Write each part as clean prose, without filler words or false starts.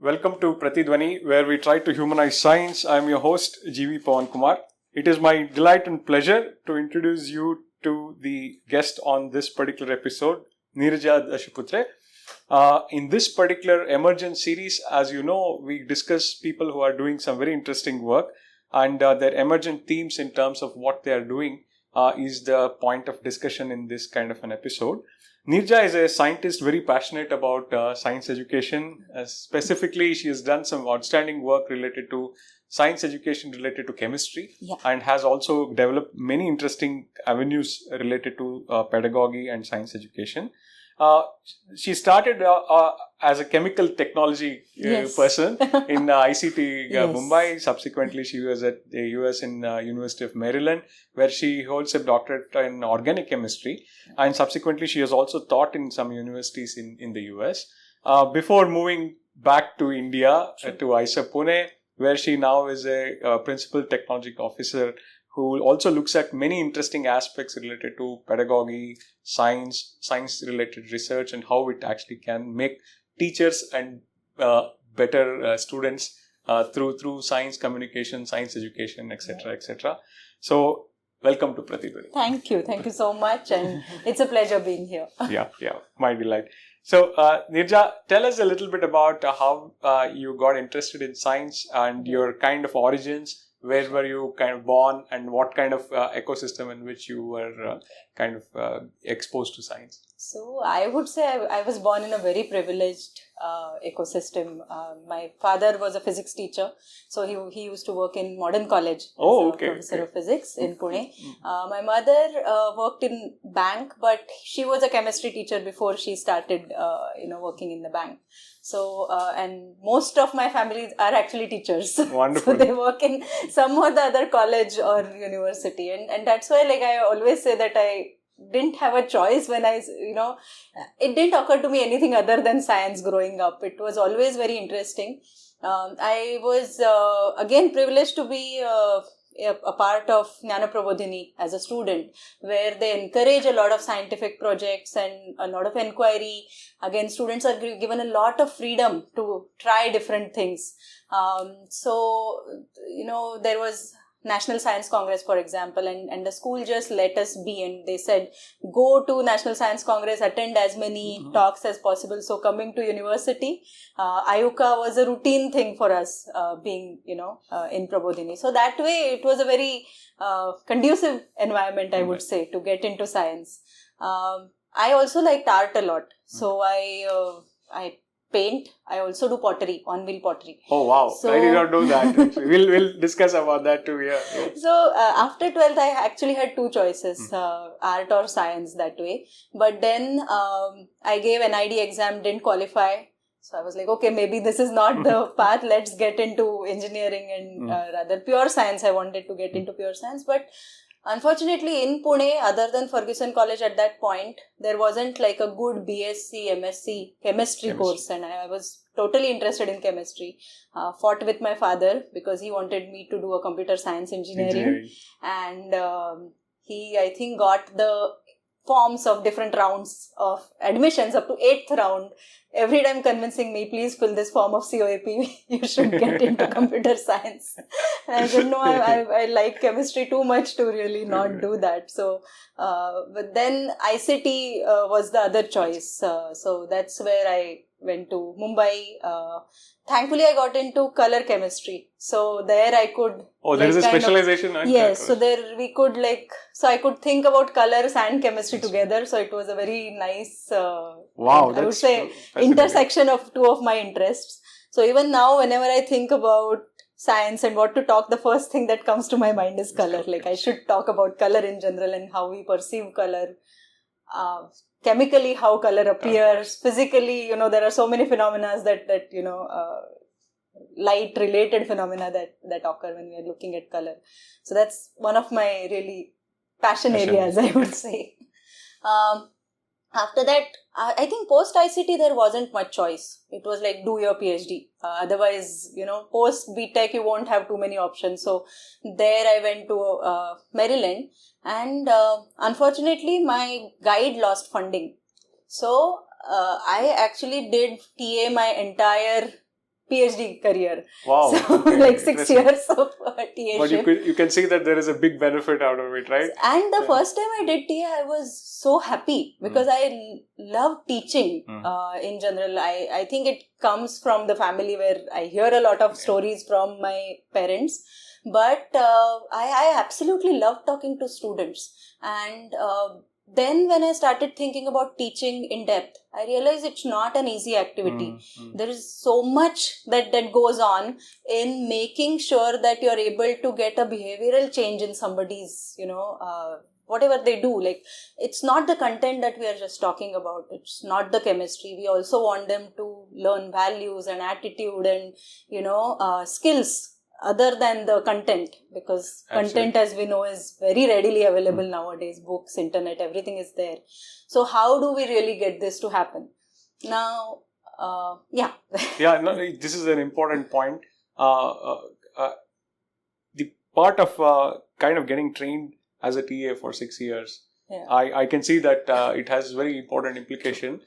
Welcome to Pratidwani, where we try to humanize science. I am your host, GV Pawan Kumar. It is my delight and pleasure to introduce you to the guest on this particular episode, Neeraja Dashaputre. In this particular emergent series, as you know, we discuss people who are doing some very interesting work, and their emergent themes in terms of what they are doing is the point of discussion in this kind of an episode. Neeraja is a scientist very passionate about science education. Specifically, she has done some outstanding work related to science education related to chemistry, and has also developed many interesting avenues related to pedagogy and science education. She started as a chemical technology person in ICT Mumbai. Subsequently, she was at the US in University of Maryland, where she holds a doctorate in organic chemistry. And subsequently, she has also taught in some universities in the US. Before moving back to India, to IISER Pune, where she now is a principal technology officer who also looks at many interesting aspects related to pedagogy, science-related research, and how it actually can make teachers and better students through science communication, science education, etc., etc. So, welcome to Pratidwani. Thank you so much, and it's a pleasure being here. Yeah, my delight. So, Neeraja, tell us a little bit about how you got interested in science and your kind of origins. Where were you kind of born, and what kind of ecosystem in which you were exposed to science? So I would say I was born in a very privileged ecosystem. My father was a physics teacher, so he used to work in Modern College as a professor of physics in Pune. My mother worked in bank, but she was a chemistry teacher before she started working in the bank. So, and most of my families are actually teachers. Wonderful. So they work in some or the other college or university. And that's why, like, I always say that I didn't have a choice when it didn't occur to me anything other than science growing up. It was always very interesting. I was, again, privileged to be a part of Jnana Prabodhini as a student, where they encourage a lot of scientific projects and a lot of inquiry. Again, students are given a lot of freedom to try different things. So, there was National Science Congress, for example, and the school just let us be, and they said, go to National Science Congress, attend as many talks as possible. So coming to university, IUCA was a routine thing for us, being, in Prabodhini. So that way, it was a very conducive environment, I would say, to get into science. I also liked art a lot. So I paint. I also do pottery, on-wheel pottery. Oh wow! So, I did not know that. We'll discuss about that too. Yeah. So after 12th, I actually had two choices: art or science that way. But then I gave NID exam, didn't qualify. So I was like, okay, maybe this is not the path. Let's get into engineering and rather pure science. I wanted to get into pure science, but unfortunately, in Pune, other than Ferguson College at that point, there wasn't like a good BSc, MSc chemistry course, and I was totally interested in chemistry. Fought with my father because he wanted me to do a computer science engineering. And he, I think, got the forms of different rounds of admissions up to 8th round, every time convincing me, please fill this form of COAP, you should get into computer science. And I said, no, I like chemistry too much to really not do that. So, but then ICT was the other choice. So that's where I went to Mumbai. Thankfully, I got into color chemistry. So there I could... Oh, there is a specialization? Yes. So there we could so I could think about colors and chemistry together. So it was a very nice, wow, I would say, intersection of two of my interests. So even now, whenever I think about science and what to talk, the first thing that comes to my mind is color. Like I should talk about color in general and how we perceive color. Chemically, how color appears, physically, there are so many phenomena that light-related phenomena that occur when we are looking at color. So that's one of my really passion areas, I would say. After that, I think post-ICT, there wasn't much choice. It was like, do your PhD. Otherwise, post-BTech, you won't have too many options. So there I went to Maryland. And unfortunately, my guide lost funding. So I actually did TA my entire PhD career. Wow. So Okay, like 6 interesting. years of TA But ship. you can see that there is a big benefit out of it, right? And the Yeah. first time I did TA, I was so happy because I love teaching in general. I think it comes from the family where I hear a lot of stories from my parents. But I absolutely love talking to students. And then when I started thinking about teaching in depth, I realized it's not an easy activity. There is so much that goes on in making sure that you're able to get a behavioral change in somebody's, whatever they do. Like, it's not the content that we are just talking about. It's not the chemistry. We also want them to learn values and attitude and, skills other than the content, because content, as we know, is very readily available nowadays. Books, internet, everything is there. So how do we really get this to happen? Now, Yeah, no, this is an important point. The part of kind of getting trained as a TA for 6 years, I can see that it has very important implication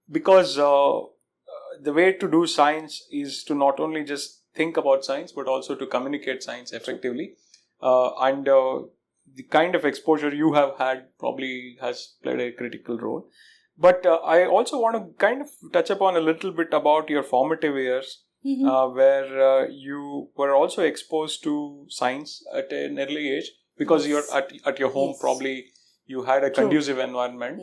because the way to do science is to not only just think about science but also to communicate science effectively, and the kind of exposure you have had probably has played a critical role. But I also want to kind of touch upon a little bit about your formative years, where you were also exposed to science at an early age because you're at your home. Probably you had a conducive environment.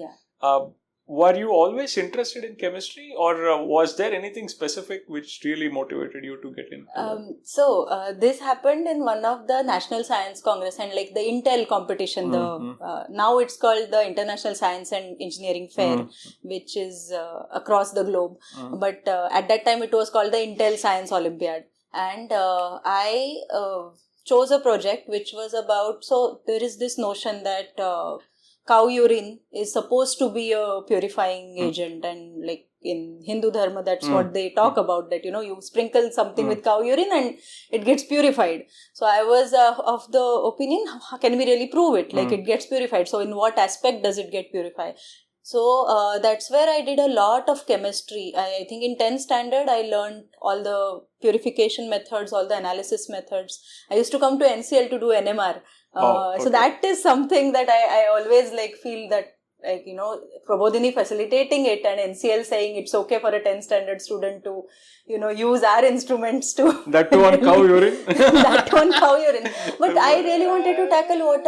Were you always interested in chemistry, or was there anything specific which really motivated you to get into So this happened in one of the National Science Congress and like the Intel competition. Now it's called the International Science and Engineering Fair, which is across the globe. But at that time it was called the Intel Science Olympiad. And I chose a project which was about, so there is this notion that cow urine is supposed to be a purifying agent, and like in Hindu Dharma, that's what they talk about, that you sprinkle something with cow urine and it gets purified. So I was of the opinion, can we really prove it? Like it gets purified. So in what aspect does it get purified? So that's where I did a lot of chemistry. I think in 10th standard, I learned all the purification methods, all the analysis methods. I used to come to NCL to do NMR. So that is something that I always like feel that, like, Prabodhini facilitating it and NCL saying it's okay for a 10th standard student to, use our instruments to... That too on cow urine? That on cow urine. But I really wanted to tackle what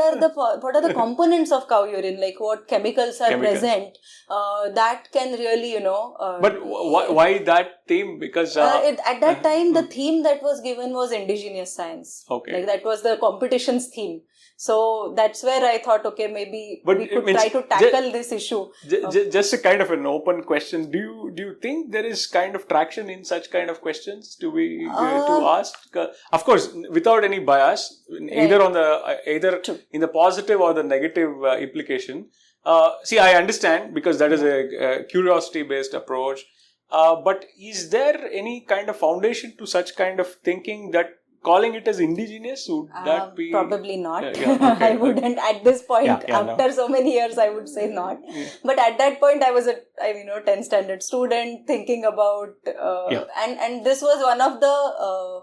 are the components of cow urine, like what chemicals are present that can really, But why that theme? Because... at that time, the theme that was given was indigenous science. Okay. Like that was the competition's theme. So that's where I thought, okay, maybe we could try to tackle this issue. Just a kind of an open question. Do you think there is kind of traction in such kind of questions to ask? Of course, without any bias, either on either in the positive or the negative implication. See, I understand because that is a curiosity-based approach. But is there any kind of foundation to such kind of thinking that calling it as indigenous, would that be... Probably not. Okay. I wouldn't at this point. After so many years, I would say not. But at that point, I was a 10th standard student thinking about... And this was one of the,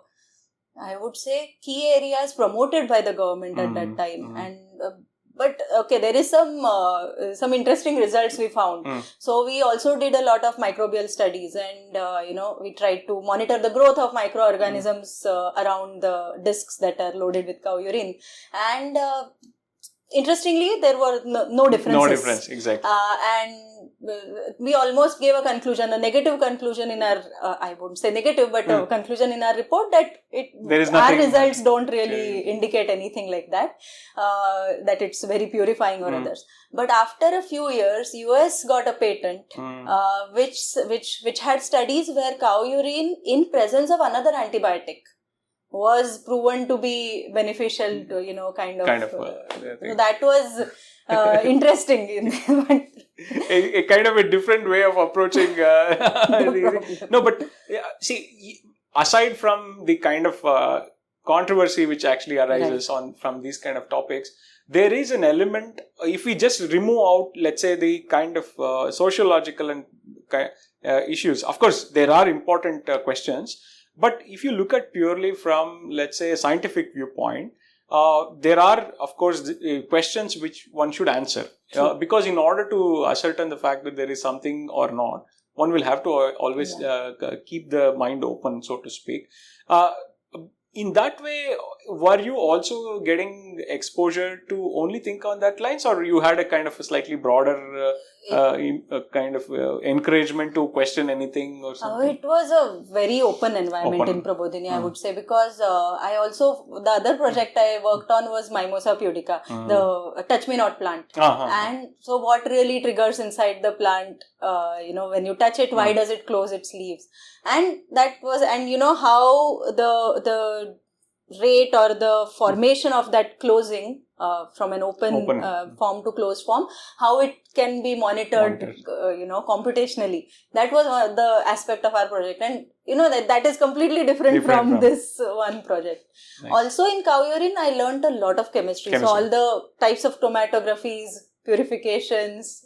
I would say, key areas promoted by the government at that time. And... But okay, there is some interesting results we found. So we also did a lot of microbial studies, and we tried to monitor the growth of microorganisms around the discs that are loaded with cow urine. And interestingly, there were no differences. No difference, exactly. And we almost gave a negative conclusion in our, I wouldn't say negative, but a conclusion in our report that our results don't really indicate anything like that, that it's very purifying or others. But after a few years, US got a patent, which had studies where cow urine in presence of another antibiotic was proven to be beneficial to, that was interesting. a kind of a different way of approaching no, but see, aside from the kind of controversy which actually arises from these kind of topics, there is an element, if we just remove out, let's say, the kind of sociological and issues. Of course, there are important questions, but if you look at purely from, let's say, a scientific viewpoint, there are, of course, questions which one should answer. Because in order to ascertain the fact that there is something or not, one will have to always keep the mind open, so to speak. In that way, were you also getting exposure to only think on that lines, or you had a kind of a slightly broader encouragement to question anything or something? It was a very open environment in Prabodhini, I would say, because the other project I worked on was Mimosa pudica, the touch me not plant. And so what really triggers inside the plant, when you touch it, why does it close its leaves? And that was, and how the rate or the formation of that closing from an open form to closed form, how it can be monitored. Computationally. That was the aspect of our project, and that is completely different from this one project. Nice. Also in cow urine, I learned a lot of chemistry. So all the types of chromatographies, purifications,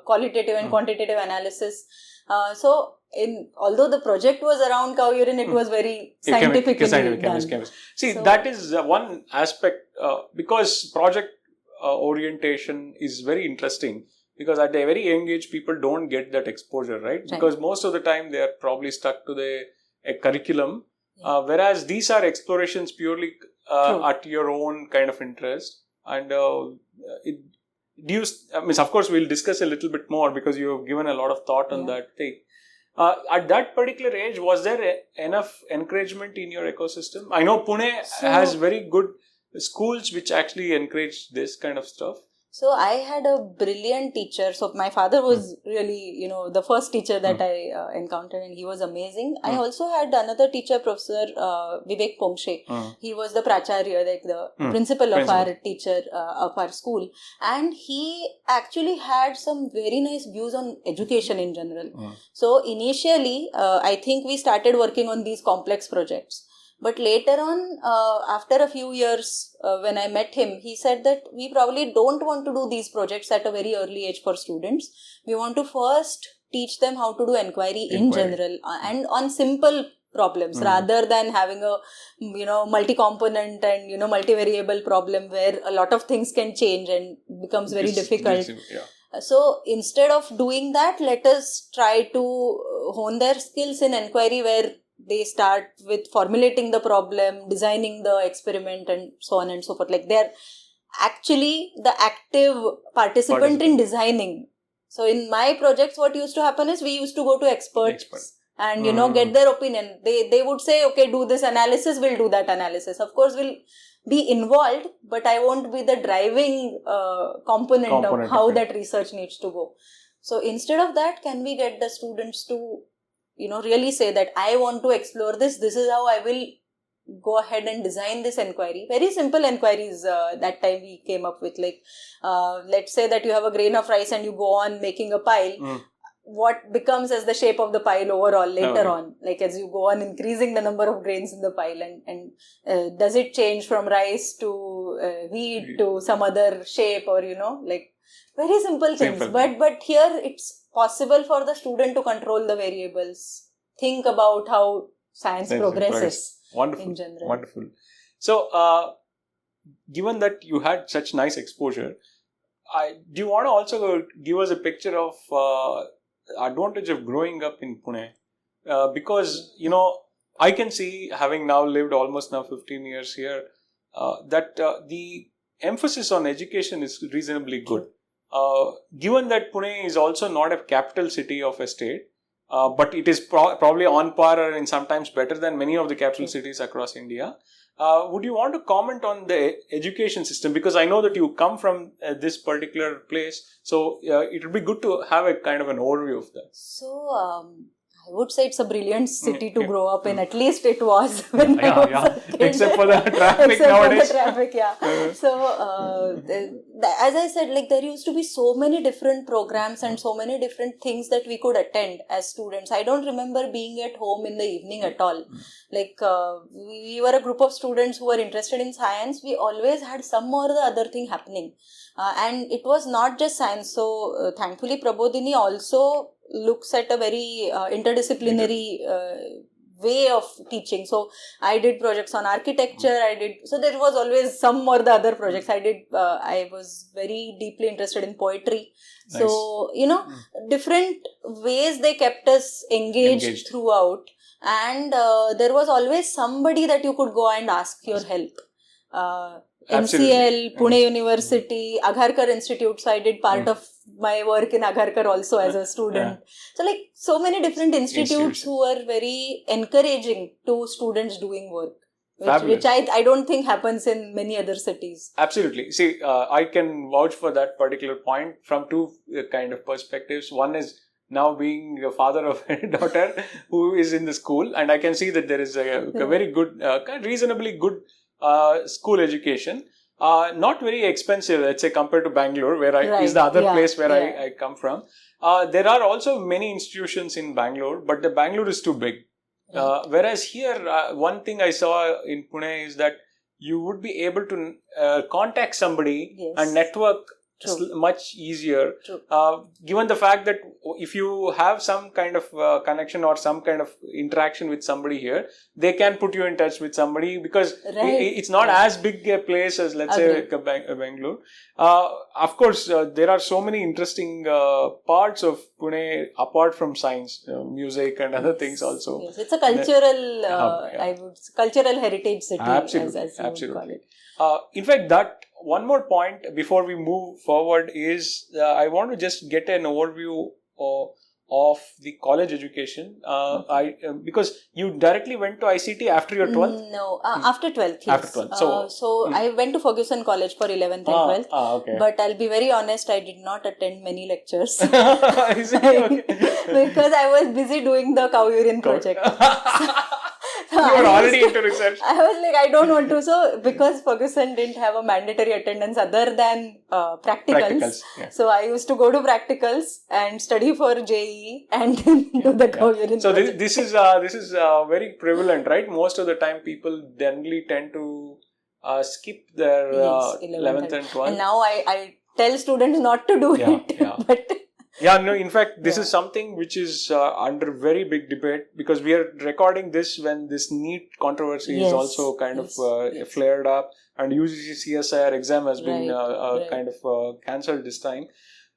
qualitative and quantitative analysis. Although the project was around cow urine, it was very scientifically done. See, that is one aspect, because project orientation is very interesting, because at a very young age, people don't get that exposure, right? Because most of the time, they are probably stuck to a curriculum, whereas these are explorations purely at your own kind of interest. And of course, we'll discuss a little bit more, because you have given a lot of thought on that thing. At that particular age, was there enough encouragement in your ecosystem? I know Pune has very good schools which actually encourage this kind of stuff. So I had a brilliant teacher. So my father was really, the first teacher that I encountered, and he was amazing. I also had another teacher, Professor Vivek Pongshe. He was the pracharya, like the principal of our teacher of our school, and he actually had some very nice views on education in general. So initially, I think we started working on these complex projects. But later on, after a few years, when I met him, he said that we probably don't want to do these projects at a very early age for students. We want to first teach them how to do inquiry in general and on simple problems, rather than having a multi-component and multivariable problem where a lot of things can change and becomes very difficult. So instead of doing that, let us try to hone their skills in inquiry, where they start with formulating the problem, designing the experiment, and so on and so forth. Like they're actually the active participant in designing. So in my projects, what used to happen is we used to go to experts. And get their opinion. They would say, okay, do this analysis, we'll do that analysis. Of course, we'll be involved, but I won't be the driving component of how that research needs to go. So instead of that, can we get the students to really say that I want to explore this. This is how I will go ahead and design this inquiry. Very simple inquiries that time we came up with. Like, let's say that you have a grain of rice and you go on making a pile. What becomes as the shape of the pile overall later on? Like as you go on increasing the number of grains in the pile, and does it change from rice to wheat to some other shape, or like very simple things. But here it's possible for the student to control the variables, think about how science progresses in general. Wonderful. So, given that you had such nice exposure, do you want to also give us a picture of advantage of growing up in Pune? Because, I can see, having now lived almost 15 years here, that the emphasis on education is reasonably good. Given that Pune is also not a capital city of a state, but it is probably on par and sometimes better than many of the capital cities across India. Would you want to comment on the education system? Because I know that you come from this particular place, so it would be good to have a kind of an overview of that. So, I would say it's a brilliant city to grow up in. At least it was when I was a kid. Except for the traffic nowadays. So, as I said, like there used to be so many different programs and so many different things that we could attend as students. I don't remember being at home in the evening at all. Like we were a group of students who were interested in science. We always had some or the other thing happening. And it was not just science. So, thankfully, Prabodhini also looks at a very interdisciplinary way of teaching. So I did projects on architecture. So there was always some or the other projects. I was very deeply interested in poetry. Nice. So, different ways they kept us engaged throughout. And there was always somebody that you could go and ask your help. MCL, Pune University, Agharkar Institute. So I did part of my work in Agharkar also as a student. So so many different institutes who were very encouraging to students doing work. Which I don't think happens in many other cities. Absolutely. See, I can vouch for that particular point from two kind of perspectives. One is now being a father of a daughter who is in the school, and I can see that there is a very good, reasonably good school education. Not very expensive, let's say, compared to Bangalore, where is the other place where I come from. There are also many institutions in Bangalore, but the Bangalore is too big. Whereas here, one thing I saw in Pune is that you would be able to contact somebody and network much easier. Given the fact that if you have some kind of connection or some kind of interaction with somebody here, they can put you in touch with somebody, because it's not as big a place as, let's say, Bangalore. Of course, there are so many interesting parts of Pune apart from science, music and other things also. Yes, it's a cultural, cultural heritage city. Absolutely, as you would call it. In fact, that one more point before we move forward is I want to just get an overview of the college education. Because you directly went to ICT after your 12th? No, after 12th. Yes. After 12th. So I went to Ferguson College for 11th and 12th. Okay. But I'll be very honest, I did not attend many lectures. Is it? Okay. Because I was busy doing the cow urine project. You were already into research. I was like, I don't want to. So, because Ferguson didn't have a mandatory attendance other than practicals. So, I used to go to practicals and study for JEE and do the cow urine So, project. this is very prevalent, right? Most of the time, people generally tend to skip their 11th and 12th. And now I tell students not to do it. But in fact, this is something which is under very big debate, because we are recording this when this NEET controversy is also kind of flared up, and UGC CSIR exam has been kind of cancelled this time.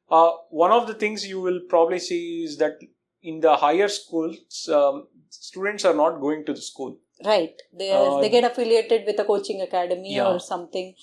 One of the things you will probably see is that in the higher schools, students are not going to the school. Right. They get affiliated with a coaching academy or something.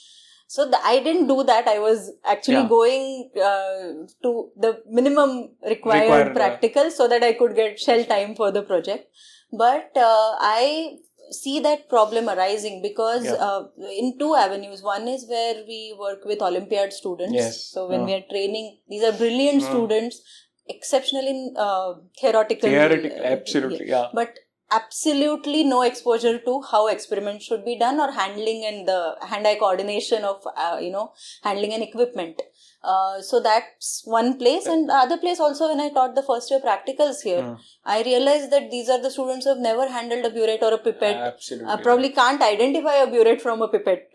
So I didn't do that. I was actually going to the minimum required practical so that I could get shell time for the project. But I see that problem arising because in two avenues. One is where we work with Olympiad students. Yes. So when we are training, these are brilliant students, exceptional in theoretical. Absolutely, But absolutely no exposure to how experiments should be done or handling and the hand-eye coordination of handling an equipment. So that's one place. And the other place also, when I taught the first year practicals here, I realized that these are the students who have never handled a burette or a pipette. Absolutely. Probably can't identify a burette from a pipette.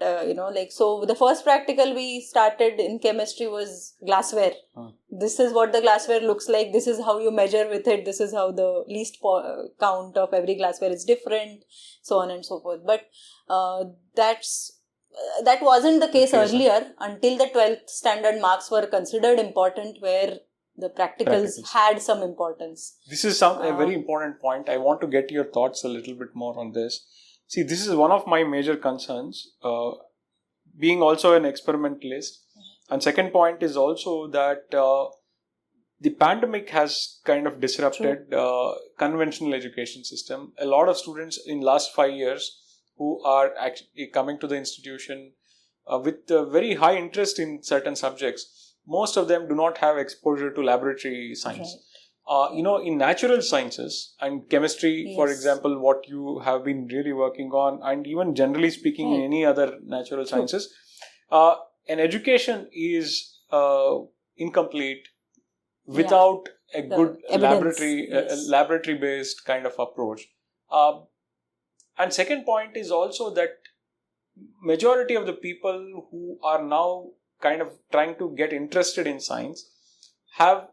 So the first practical we started in chemistry was glassware. This is what the glassware looks like. This is how you measure with it. This is how the least count of every glassware is different, so on and so forth. But that wasn't the case earlier until the 12th standard marks were considered important, where the practicals had some importance. This is a very important point. I want to get your thoughts a little bit more on this. See, this is one of my major concerns, being also an experimentalist. And second point is also that the pandemic has kind of disrupted conventional education system. A lot of students in last 5 years who are actually coming to the institution with very high interest in certain subjects, most of them do not have exposure to laboratory science. In natural sciences and chemistry, for example, what you have been really working on, and even generally speaking in any other natural sciences, an education is incomplete without a good laboratory-based kind of approach. And second point is also that majority of the people who are now kind of trying to get interested in science have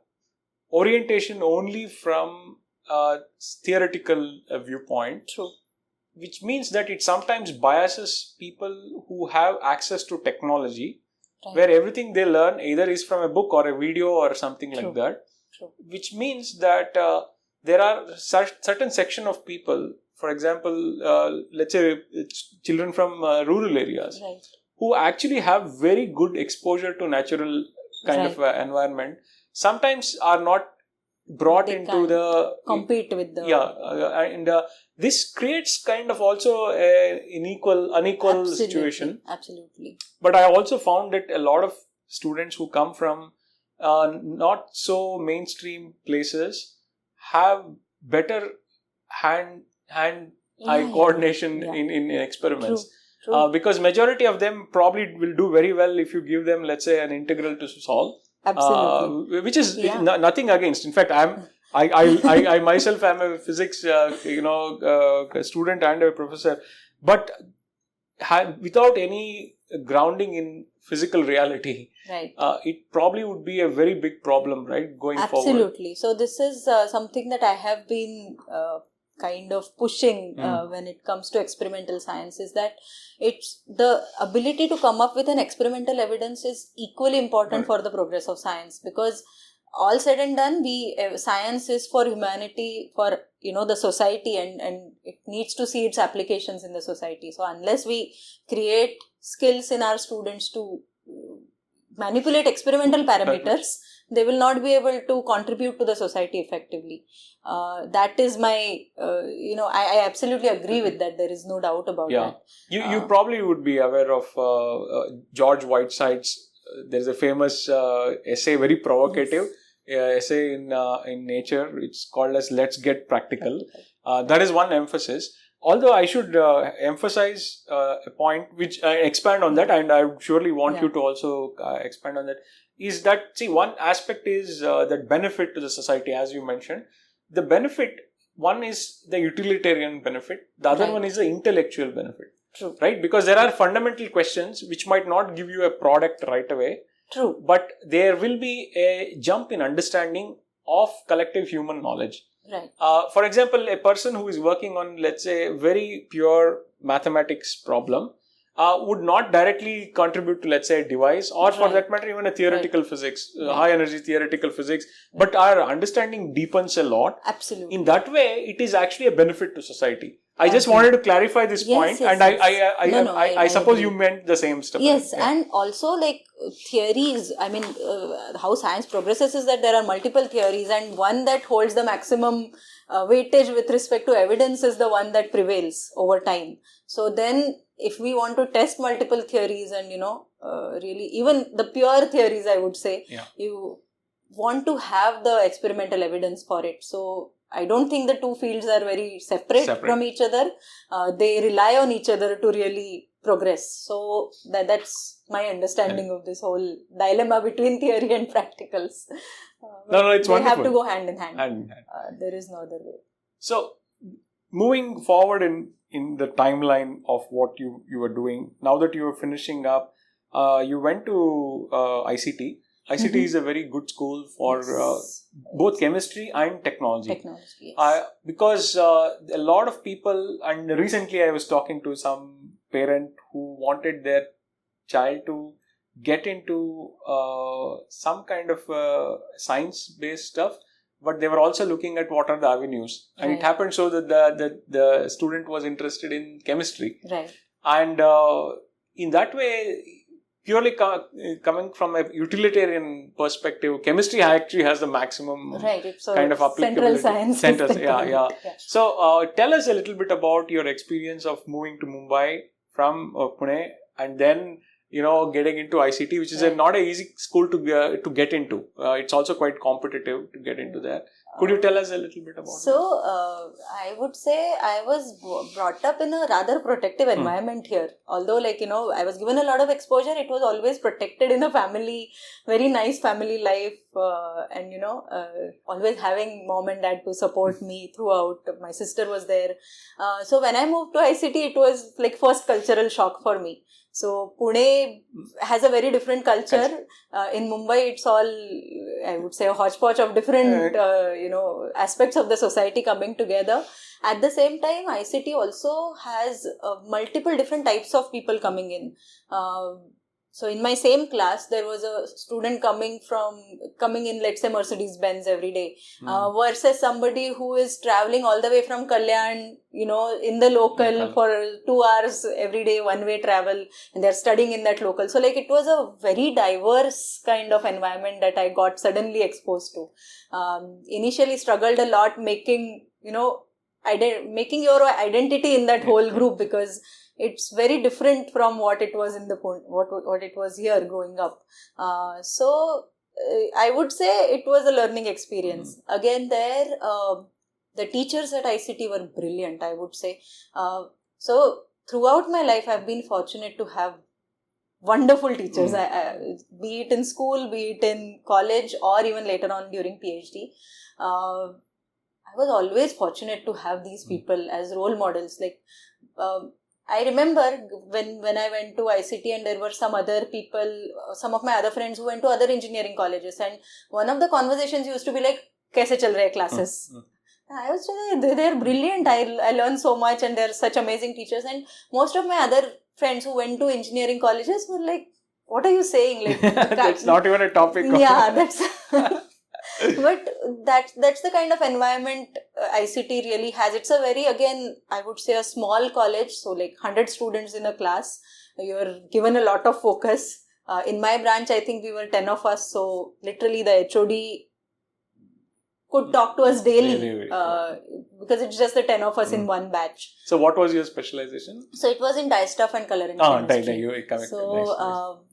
orientation only from a theoretical viewpoint, True. which means that it sometimes biases people who have access to technology, Right. where everything they learn either is from a book or a video or something True. like that. True. Which means that there are certain section of people, for example, let's say it's children from rural areas, Right. who actually have very good exposure to natural kind of environment, sometimes are not brought They into can't the compete with the and this creates kind of also an unequal situation. Absolutely. But I also found that a lot of students who come from not so mainstream places have better hand-eye coordination in experiments. True. Because majority of them probably will do very well if you give them, let's say, an integral to solve. Absolutely. Which is nothing against. In fact, I myself am a physics student and a professor, but without any grounding in physical reality, right, it probably would be a very big problem, right, going forward. Absolutely. So this is something that I have been kind of pushing when it comes to experimental science, is that it's the ability to come up with an experimental evidence is equally important for the progress of science, because all said and done, science is for humanity, for the society, and it needs to see its applications in the society. So unless we create skills in our students to manipulate experimental parameters, they will not be able to contribute to the society effectively. That is my, I absolutely agree with that. There is no doubt about that. You probably would be aware of George Whiteside's, there's a famous essay, very provocative essay in Nature. It's called as Let's Get Practical. That is one emphasis. Although I should emphasize a point which I expand on that, and I would surely want you to also expand on that, is that, see, one aspect is that benefit to the society, as you mentioned. The benefit, one is the utilitarian benefit, the other one is the intellectual benefit. True. Right? Because there are fundamental questions which might not give you a product right away. True. But there will be a jump in understanding of collective human knowledge. Right. For example, a person who is working on, let's say, a very pure mathematics problem would not directly contribute to, let's say, a device, or for that matter, even a theoretical physics, high energy theoretical physics. But our understanding deepens a lot. Absolutely. In that way, it is actually a benefit to society. I just wanted to clarify this point, and I suppose you meant the same stuff. Yes, and also like theories, I mean, how science progresses is that there are multiple theories, and one that holds the maximum weightage with respect to evidence is the one that prevails over time. So then, if we want to test multiple theories and, really, even the pure theories, I would say, you want to have the experimental evidence for it. So I don't think the two fields are very separate from each other. They rely on each other to really progress. So that's my understanding of this whole dilemma between theory and practicals. No, it's wonderful. They have to go hand in hand. Hand in hand. There is no other way. So, moving forward in the timeline of what you were doing, now that you are finishing up, you went to ICT. ICT is a very good school for both chemistry and technology. Yes. Because a lot of people, and recently I was talking to some parent who wanted their child to get into some kind of science-based stuff, but they were also looking at what are the avenues. And it happened so that the student was interested in chemistry. Right. And in that way, purely coming from a utilitarian perspective, chemistry actually has the maximum kind of applicability. Central science. So tell us a little bit about your experience of moving to Mumbai from Pune, and then getting into ICT, which is not an easy school to get into. It's also quite competitive to get into there. Could you tell us a little bit about that? So, I would say I was brought up in a rather protective environment here. Although, I was given a lot of exposure, it was always protected in a family, very nice family life. and always having mom and dad to support me throughout. My sister was there. So when I moved to ICT, it was like first cultural shock for me. So Pune has a very different culture. In Mumbai, it's all, I would say, a hodgepodge of different, aspects of the society coming together. At the same time, ICT also has multiple different types of people coming in. So in my same class, there was a student coming in, let's say, Mercedes-Benz every day, versus somebody who is traveling all the way from Kalyan, in the local for 2 hours every day, one-way travel, and they're studying in that local. So like it was a very diverse kind of environment that I got suddenly exposed to. Initially struggled a lot making your identity in that whole group, because it's very different from what it was in what it was here growing up. So I would say it was a learning experience. Again, the teachers at ICT were brilliant, I would say. So throughout my life, I've been fortunate to have wonderful teachers, be it in school, be it in college, or even later on during PhD. I was always fortunate to have these people as role models. Like, I remember when I went to ICT, and there were some other people, some of my other friends who went to other engineering colleges, and one of the conversations used to be like, "Kaise chal rahe classes?" I was saying, they're brilliant. I learned so much, and they're such amazing teachers. And most of my other friends who went to engineering colleges were like, "What are you saying?" Like, that's not even a topic. Yeah, that's. But that's the kind of environment ICT really has. It's a very, again, I would say, a small college. So like 100 students in a class. You're given a lot of focus. In my branch, I think we were 10 of us. So literally the HOD could talk to us daily, because it's just the 10 of us in one batch. So what was your specialization? So it was in dye stuff and coloring chemistry. So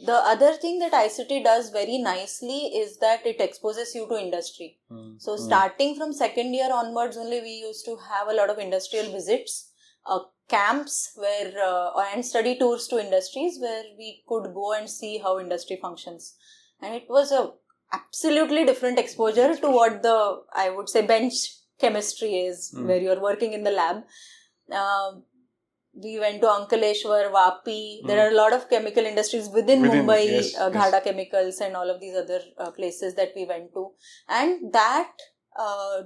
the other thing that ICT does very nicely is that it exposes you to industry. So starting from second year onwards only, we used to have a lot of industrial visits, camps and study tours to industries where we could go and see how industry functions. And it was a absolutely different exposure to what I would say, bench chemistry is, where you're working in the lab. We went to Ankaleshwar, Vapi. There are a lot of chemical industries within Mumbai, Ghada Chemicals, and all of these other places that we went to. And that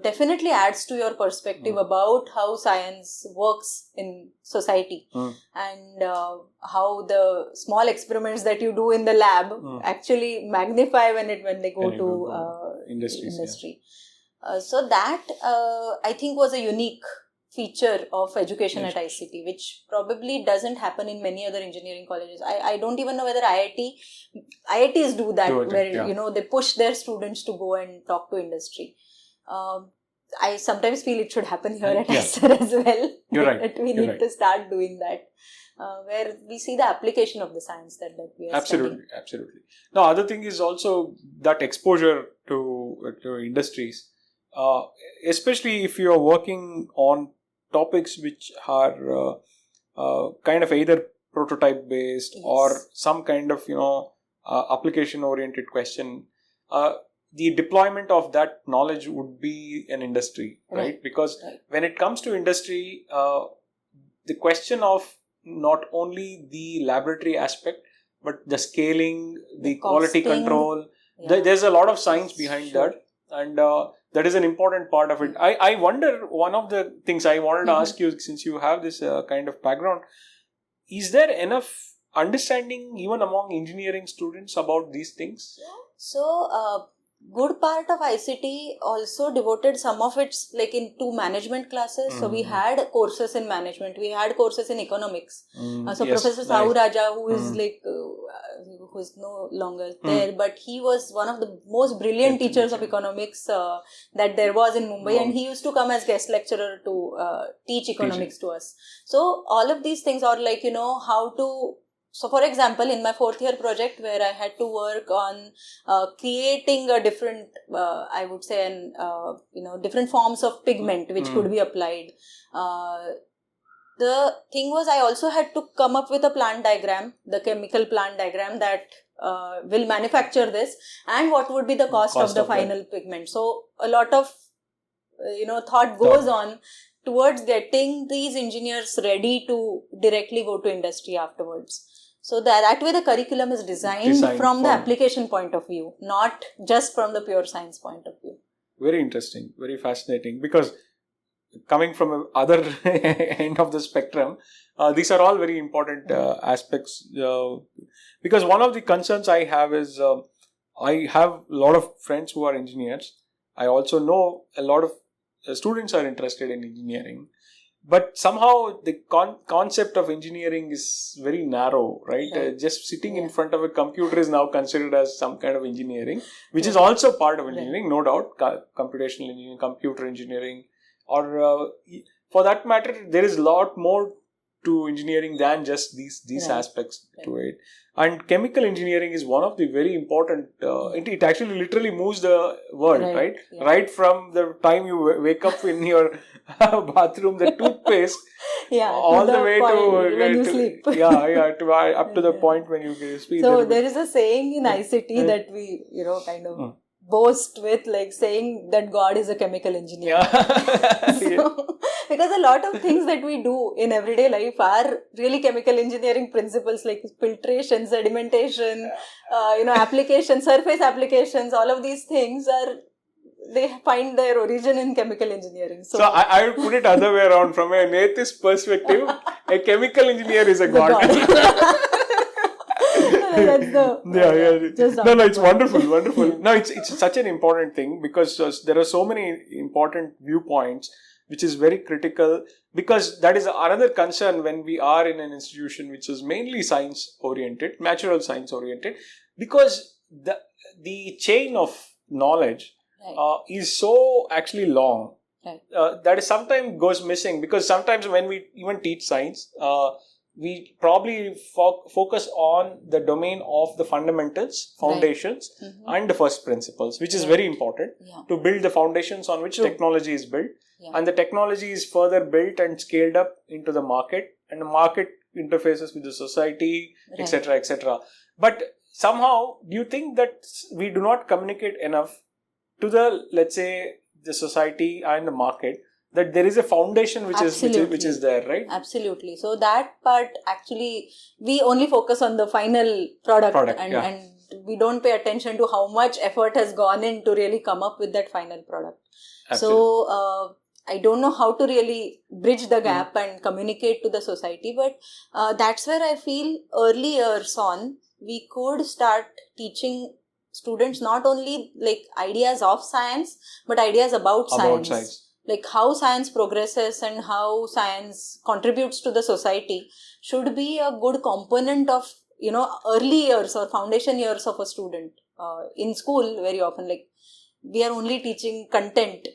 definitely adds to your perspective about how science works in society, and how the small experiments that you do in the lab actually magnify when they go to industry. So that I think was a unique feature of education at ICT, which probably doesn't happen in many other engineering colleges. I don't even know whether IITs do that, where they push their students to go and talk to industry. I sometimes feel it should happen here at IISER as well. You're right. We need to start doing that, where we see the application of the science that we are studying. Absolutely. Now, other thing is also that exposure to industries, especially if you are working on topics which are kind of either prototype based or some kind of application oriented question. The deployment of that knowledge would be an industry, right? Because when it comes to industry, the question of not only the laboratory aspect, but the scaling, the quality control, there's a lot of science behind that. And that is an important part of it. I wonder, one of the things I wanted to ask you, since you have this kind of background, is there enough understanding even among engineering students about these things? So, good part of ICT also devoted some of its into management classes. So we had courses in management, we had courses in economics. Professor Sahu Raja, who is who is no longer there, but he was one of the most brilliant teachers of economics that there was in Mumbai, and he used to come as guest lecturer to teach economics to us. So all of these things are how to. So, for example, in my 4th year project, where I had to work on creating a different, I would say, different forms of pigment which could be applied. The thing was, I also had to come up with a plant diagram, the chemical plant diagram that will manufacture this, and what would be the cost of the final pigment. So a lot of thought goes on towards getting these engineers ready to directly go to industry afterwards. So that way the curriculum is designed from the application point of view, not just from the pure science point of view. Very interesting, very fascinating, because coming from the other end of the spectrum, these are all very important aspects, because one of the concerns I have is I have a lot of friends who are engineers. I also know a lot of students are interested in engineering, but somehow the concept of engineering is very narrow, right? Just sitting in front of a computer is now considered as some kind of engineering, which is also part of engineering, no doubt. Computational engineering, computer engineering, or for that matter, there is a lot more to engineering than just these aspects to it. And chemical engineering is one of the very important, it actually literally moves the world, right? Yeah. Right from the time you wake up in your bathroom, the toothpaste, all the way to when you sleep. Up to the point when you sleep. So there is a saying in ICT that we, kind of boast with, like saying that God is a chemical engineer. Because a lot of things that we do in everyday life are really chemical engineering principles, like filtration, sedimentation, application, surface applications. All of these things they find their origin in chemical engineering. So I would put it other way around. From an atheist perspective, a chemical engineer is a god. It's wonderful. No, it's such an important thing, because there are so many important viewpoints, which is very critical, because that is another concern when we are in an institution which is mainly science oriented, natural science oriented, because the chain of knowledge is so actually long. That is sometimes goes missing, because sometimes when we even teach science, we probably focus on the domain of the fundamentals, foundations, and the first principles, which is very important to build the foundations on which technology is built. And the technology is further built and scaled up into the market, and the market interfaces with the society, etc., etc. But somehow, do you think that we do not communicate enough to the, let's say, the society and the market, that there is a foundation which is there, right? Absolutely. So that part, actually, we only focus on the final product and we don't pay attention to how much effort has gone in to really come up with that final product. Absolutely. So I don't know how to really bridge the gap and communicate to the society, but that's where I feel early years on, we could start teaching students not only like ideas of science, but ideas about science. Like how science progresses and how science contributes to the society should be a good component of, early years or foundation years of a student. In school, very often, like, we are only teaching content,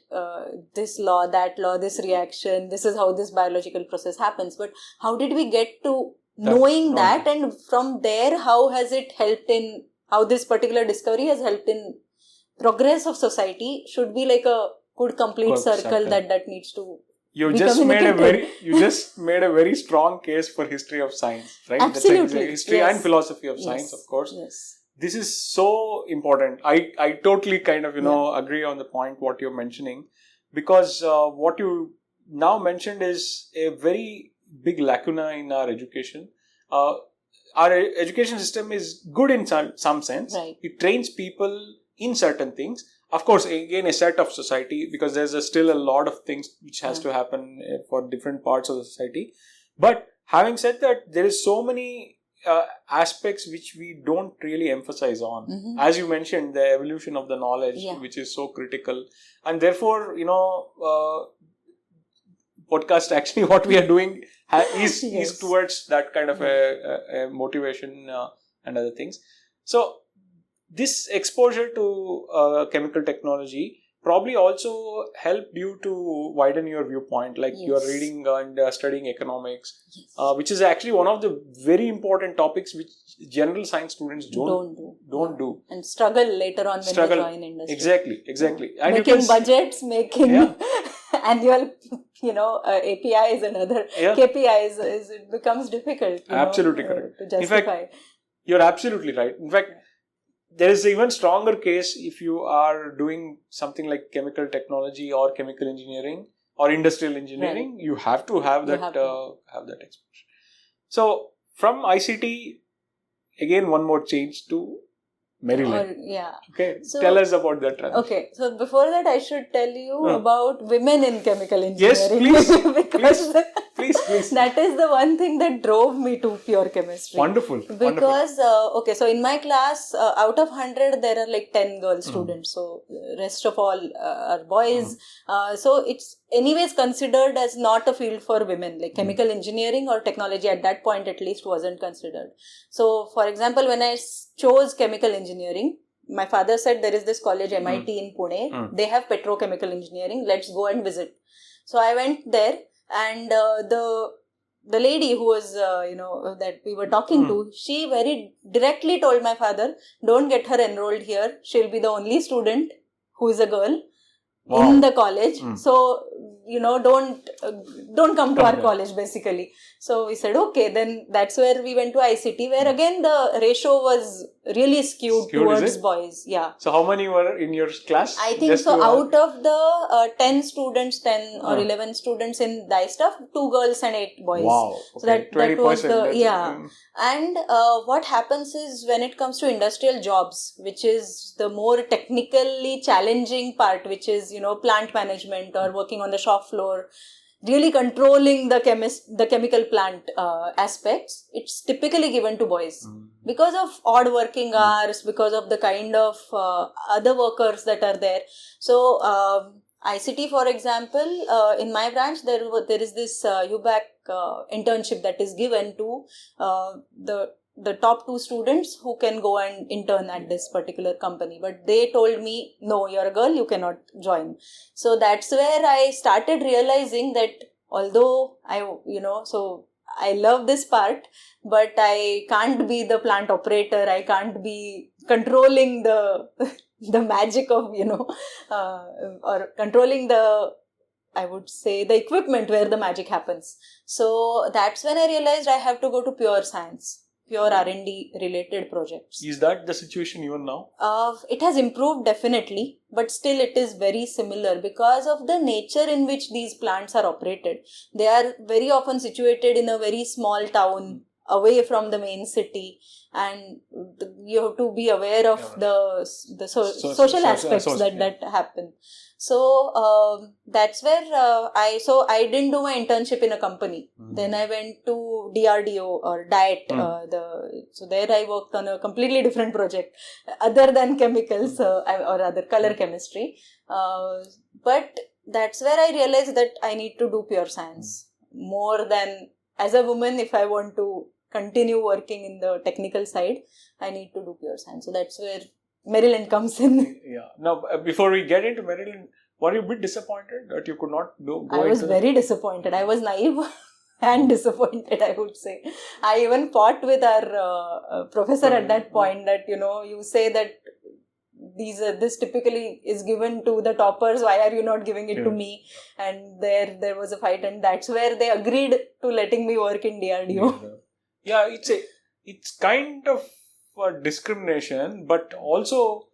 this law, that law, this reaction, this is how this biological process happens. But how did we get to knowing that, and from there, how has it helped in, how this particular discovery has helped in progress of society, should be like a good complete circle that needs to You just made a very strong case for history of science, right? Absolutely. History and philosophy of science, of course. Yes. This is so important. I totally kind of, agree on the point what you're mentioning, because what you now mentioned is a very big lacuna in our education. Our education system is good in some sense. Right. It trains people in certain things. Of course, again, a set of society, because there's still a lot of things which has to happen for different parts of the society. But having said that, there is so many aspects which we don't really emphasize on. As you mentioned, the evolution of the knowledge, which is so critical. And therefore, podcast, actually what we are doing is towards that kind of a motivation and other things. So this exposure to chemical technology probably also helped you to widen your viewpoint, like you are reading and studying economics, which is actually one of the very important topics which general science students don't do. And struggle later on when they join industry. Exactly. Yeah. And making budgets, annual, APIs and other KPIs, it becomes difficult. Absolutely correct. To justify. In fact, You're absolutely right. In fact, there is even stronger case if you are doing something like chemical technology or chemical engineering or industrial engineering. You have to have that have that exposure. So from ICT, again one more change to Maryland. Okay. So, tell us about that transition. Okay. So before that, I should tell you about women in chemical engineering. Yes, please. Because please. That is the one thing that drove me to pure chemistry. Wonderful. Because okay, so in my class, out of 100, there are like 10 girl students. So rest of all are boys. So it's anyways considered as not a field for women. Like chemical engineering or technology at that point at least wasn't considered. So for example, when I chose chemical engineering, my father said there is this college MIT in Pune. They have petrochemical engineering. Let's go and visit. So I went there, and the lady who was that we were talking to, she very directly told my father, don't get her enrolled here. She'll be the only student who is a girl in the college. So don't come to our college basically. So we said okay, then that's where we went to ICT, where again the ratio was really skewed towards boys. Yeah. So how many were in your class? I think so. Out of the 10 students, 10 or 11 students in DIE stuff, 2 girls and 8 boys. Wow. Okay. So that was the And what happens is when it comes to industrial jobs, which is the more technically challenging part, which is plant management or working on the shop floor, really controlling the chemical plant aspects, it's typically given to boys because of odd working hours, because of the kind of other workers that are there. So ICT, for example, in my branch, there is this UBAC internship that is given to the top 2 students who can go and intern at this particular company. But they told me, no, you're a girl, you cannot join. So that's where I started realizing that although I love this part, but I can't be the plant operator. I can't be controlling the magic of, or controlling I would say the equipment where the magic happens. So that's when I realized I have to go to pure science. Pure R&D related projects. Is that the situation even now? It has improved definitely, but still it is very similar because of the nature in which these plants are operated. They are very often situated in a very small town away from the main city, and you have to be aware of the social aspects that happen. So that's where I didn't do my internship in a company. Then I went to DRDO or DIET. So there I worked on a completely different project other than chemicals or other color chemistry. But that's where I realized that I need to do pure science more than as a woman. If I want to continue working in the technical side, I need to do pure science. So that's where Maryland comes in. Yeah. Now, before we get into Maryland, were you a bit disappointed that you could not go? I was very disappointed. I was naive and disappointed, I would say. I even fought with our professor at that point that, you say that this typically is given to the toppers. Why are you not giving it to me? And there was a fight, and that's where they agreed to letting me work in DRDO. Yeah, it's kind of discrimination, but also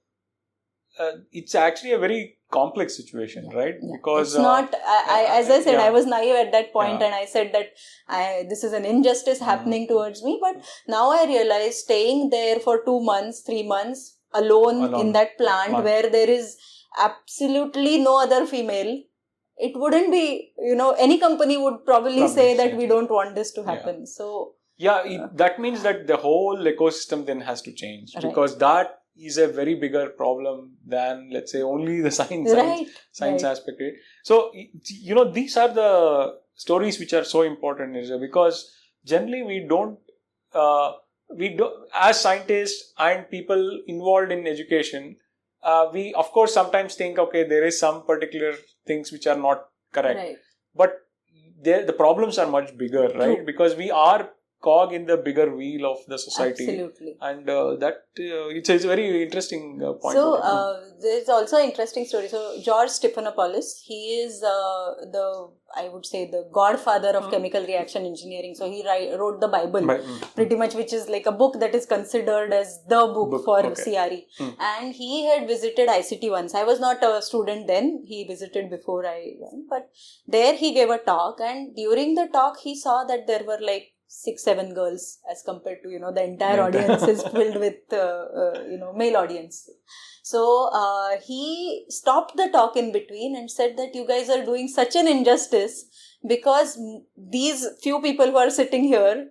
it's actually a very complex situation, right? Yeah. Because it's not. As I said, I was naive at that point, and I said that this is an injustice happening towards me. But now I realize staying there for 2 months, 3 months alone in that plant where there is absolutely no other female. It wouldn't be, any company would probably say that we don't want this to happen. So. Yeah, that means that the whole ecosystem then has to change, because that is a very bigger problem than, let's say, only the science aspect. So, these are the stories which are so important, because generally we don't, as scientists and people involved in education, we of course sometimes think, okay, there is some particular things which are not correct, but the problems are much bigger, right? Because we are cog in the bigger wheel of the society. Absolutely. And it's a very interesting point. So there's also an interesting story. So George Stephanopoulos, he is I would say the godfather of chemical reaction engineering. So he wrote the Bible, pretty much, which is like a book that is considered as the book for CRE. And he had visited ICT once. I was not a student then. He visited before I went, but there he gave a talk, and during the talk he saw that there were like 6-7 girls as compared to the entire audience is filled with male audience. So he stopped the talk in between and said that you guys are doing such an injustice, because these few people who are sitting here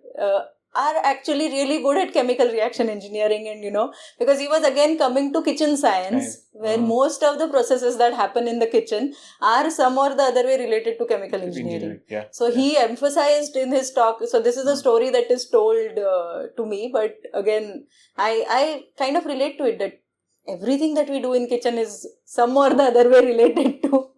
are actually really good at chemical reaction engineering, and because he was again coming to kitchen science, where most of the processes that happen in the kitchen are some or the other way related to chemical engineering. So he emphasized in his talk, so this is a story that is told to me, but again I kind of relate to it, that everything that we do in kitchen is some or the other way related to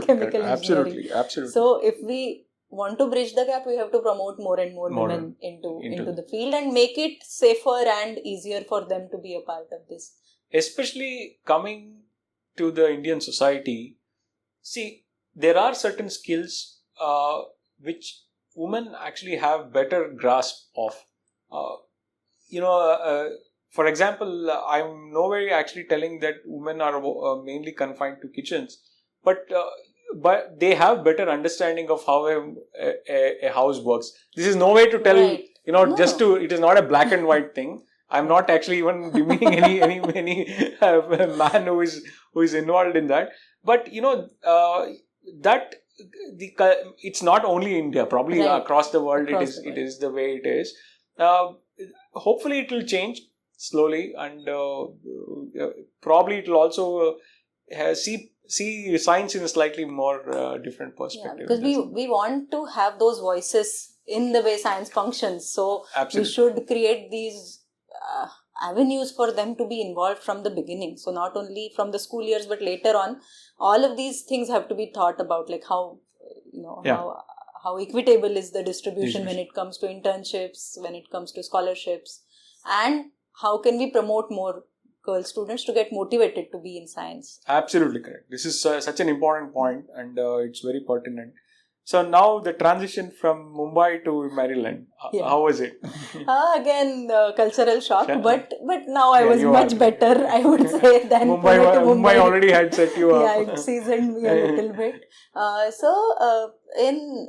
chemical engineering. Absolutely. So if we want to bridge the gap, we have to promote more and more women into the field and make it safer and easier for them to be a part of this. Especially coming to the Indian society, see, there are certain skills which women actually have better grasp of. For example, I'm nowhere actually telling that women are mainly confined to kitchens, but they have better understanding of how a house works. This is no way to tell, it is not a black and white thing. I'm not actually even demeaning any man who is involved in that. But it's not only India. Probably across the world, it is the way it is. Hopefully, it will change slowly, and probably it will also see science in a slightly more different perspective. Because we want to have those voices in the way science functions. So we should create these avenues for them to be involved from the beginning. So not only from the school years, but later on, all of these things have to be thought about, like how equitable is the distribution when it comes to internships, when it comes to scholarships, and how can we promote more girl students to get motivated to be in science. Absolutely correct. This is such an important point, and it's very pertinent. So now the transition from Mumbai to Maryland, how was it? Again, cultural shock, but now I was much better, I would say, than Mumbai already had set you up. Yeah, it seasoned me a little bit. In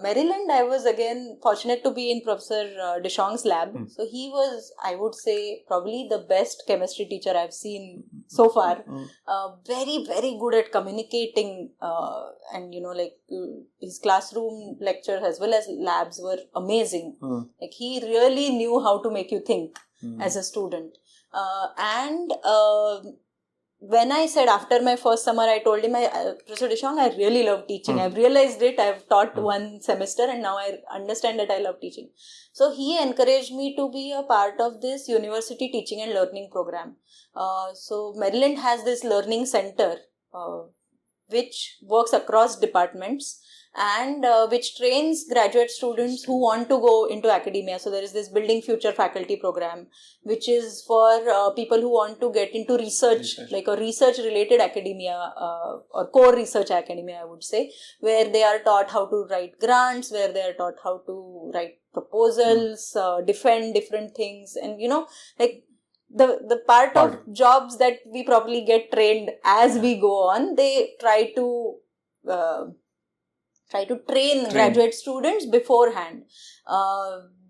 Maryland, I was again fortunate to be in Professor Deschong's lab. So he was, I would say, probably the best chemistry teacher I've seen so far. Very, very good at communicating, and his classroom lectures as well as labs were amazing. Like, he really knew how to make you think as a student. When I said after my first summer, I told him, Professor Deschong, I really love teaching. I've realized it. I've taught one semester and now I understand that I love teaching. So he encouraged me to be a part of this university teaching and learning program. So Maryland has this learning center, which works across departments and which trains graduate students who want to go into academia. So there is this Building Future Faculty program, which is for people who want to get into research, like a research related academia or core research academia, I would say, where they are taught how to write grants, where they are taught how to write proposals, defend different things, and the part of jobs that we probably get trained as we go on, they try to train graduate students beforehand.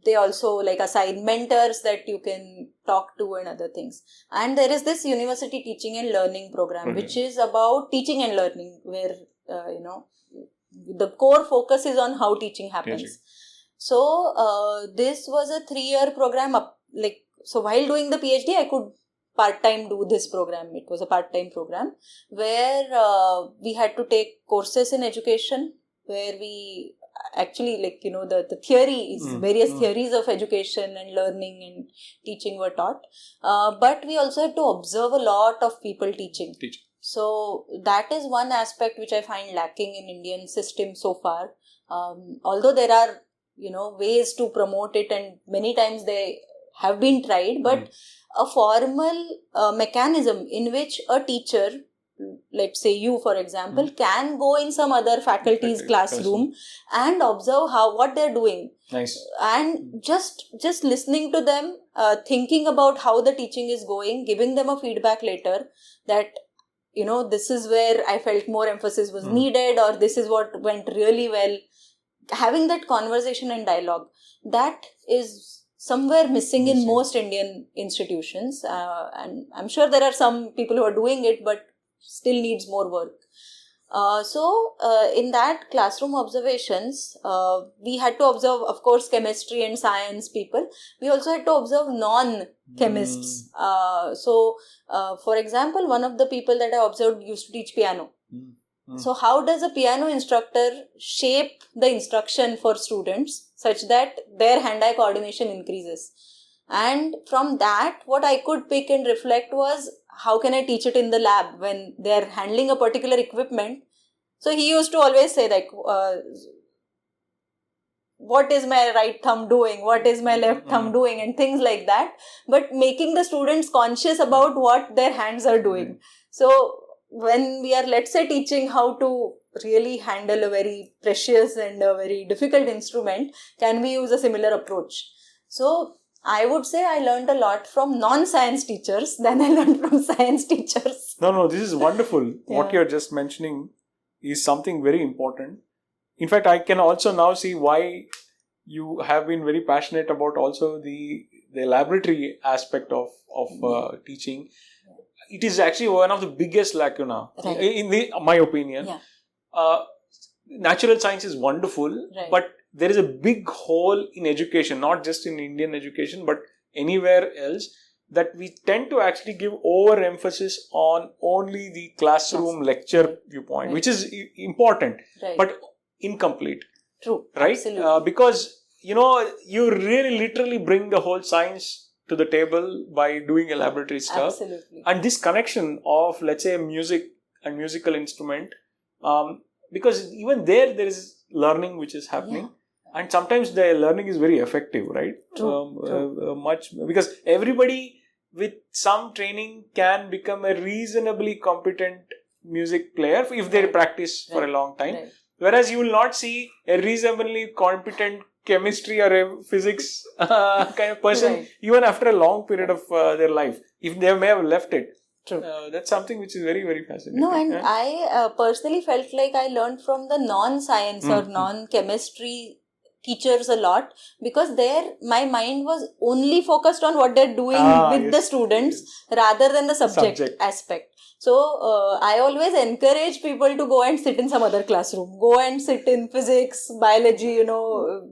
They also assign mentors that you can talk to and other things. And there is this university teaching and learning program, which is about teaching and learning, where the core focus is on how teaching happens. So this was a 3-year program. So while doing the PhD, I could part-time do this program. It was a part-time program where we had to take courses in education, where we actually the theory is various theories of education and learning and teaching were taught. But we also had to observe a lot of people teaching. So that is one aspect which I find lacking in Indian system so far. Although there are ways to promote it, and many times they have been tried, but a formal mechanism in which a teacher, let's say you for example, can go in some other faculty's classroom and observe what they're doing. Nice. And just listening to them, thinking about how the teaching is going, giving them a feedback later that this is where I felt more emphasis was needed, or this is what went really well. Having that conversation and dialogue, that is somewhere missing in most Indian institutions, and I'm sure there are some people who are doing it, but still needs more work. So in that classroom observations, we had to observe, of course, chemistry and science people. We also had to observe non-chemists. So for example, one of the people that I observed used to teach piano. So how does a piano instructor shape the instruction for students such that their hand-eye coordination increases? And from that, what I could pick and reflect was, how can I teach it in the lab when they're handling a particular equipment? So he used to always say like, what is my right thumb doing? What is my left thumb doing? And things like that. But making the students conscious about what their hands are doing. So when we are, let's say, teaching how to really handle a very precious and a very difficult instrument, can we use a similar approach? So I would say I learned a lot from non-science teachers than I learned from science teachers. No, this is wonderful. What you're just mentioning is something very important. In fact, I can also now see why you have been very passionate about also the laboratory aspect of teaching. It is actually one of the biggest lacuna, in my opinion. Natural science is wonderful, but there is a big hole in education, not just in Indian education, but anywhere else, that we tend to actually give overemphasis on only the classroom lecture viewpoint, which is important, but incomplete. True. Right? Absolutely. Because, you really literally bring the whole science to the table by doing a laboratory stuff. Absolutely. And this connection of, let's say, music and musical instrument, because even there is learning which is happening. And sometimes the learning is very effective, right? True. Much, because everybody with some training can become a reasonably competent music player if they practice for a long time. Whereas you will not see a reasonably competent chemistry or a physics kind of person even after a long period of their life, if they may have left it. True. That's something which is very, very fascinating. No, and I personally felt like I learned from the non-science or non-chemistry teachers a lot, because there my mind was only focused on what they're doing with the students rather than the subject aspect. So I always encourage people to go and sit in some other classroom, go and sit in physics, biology,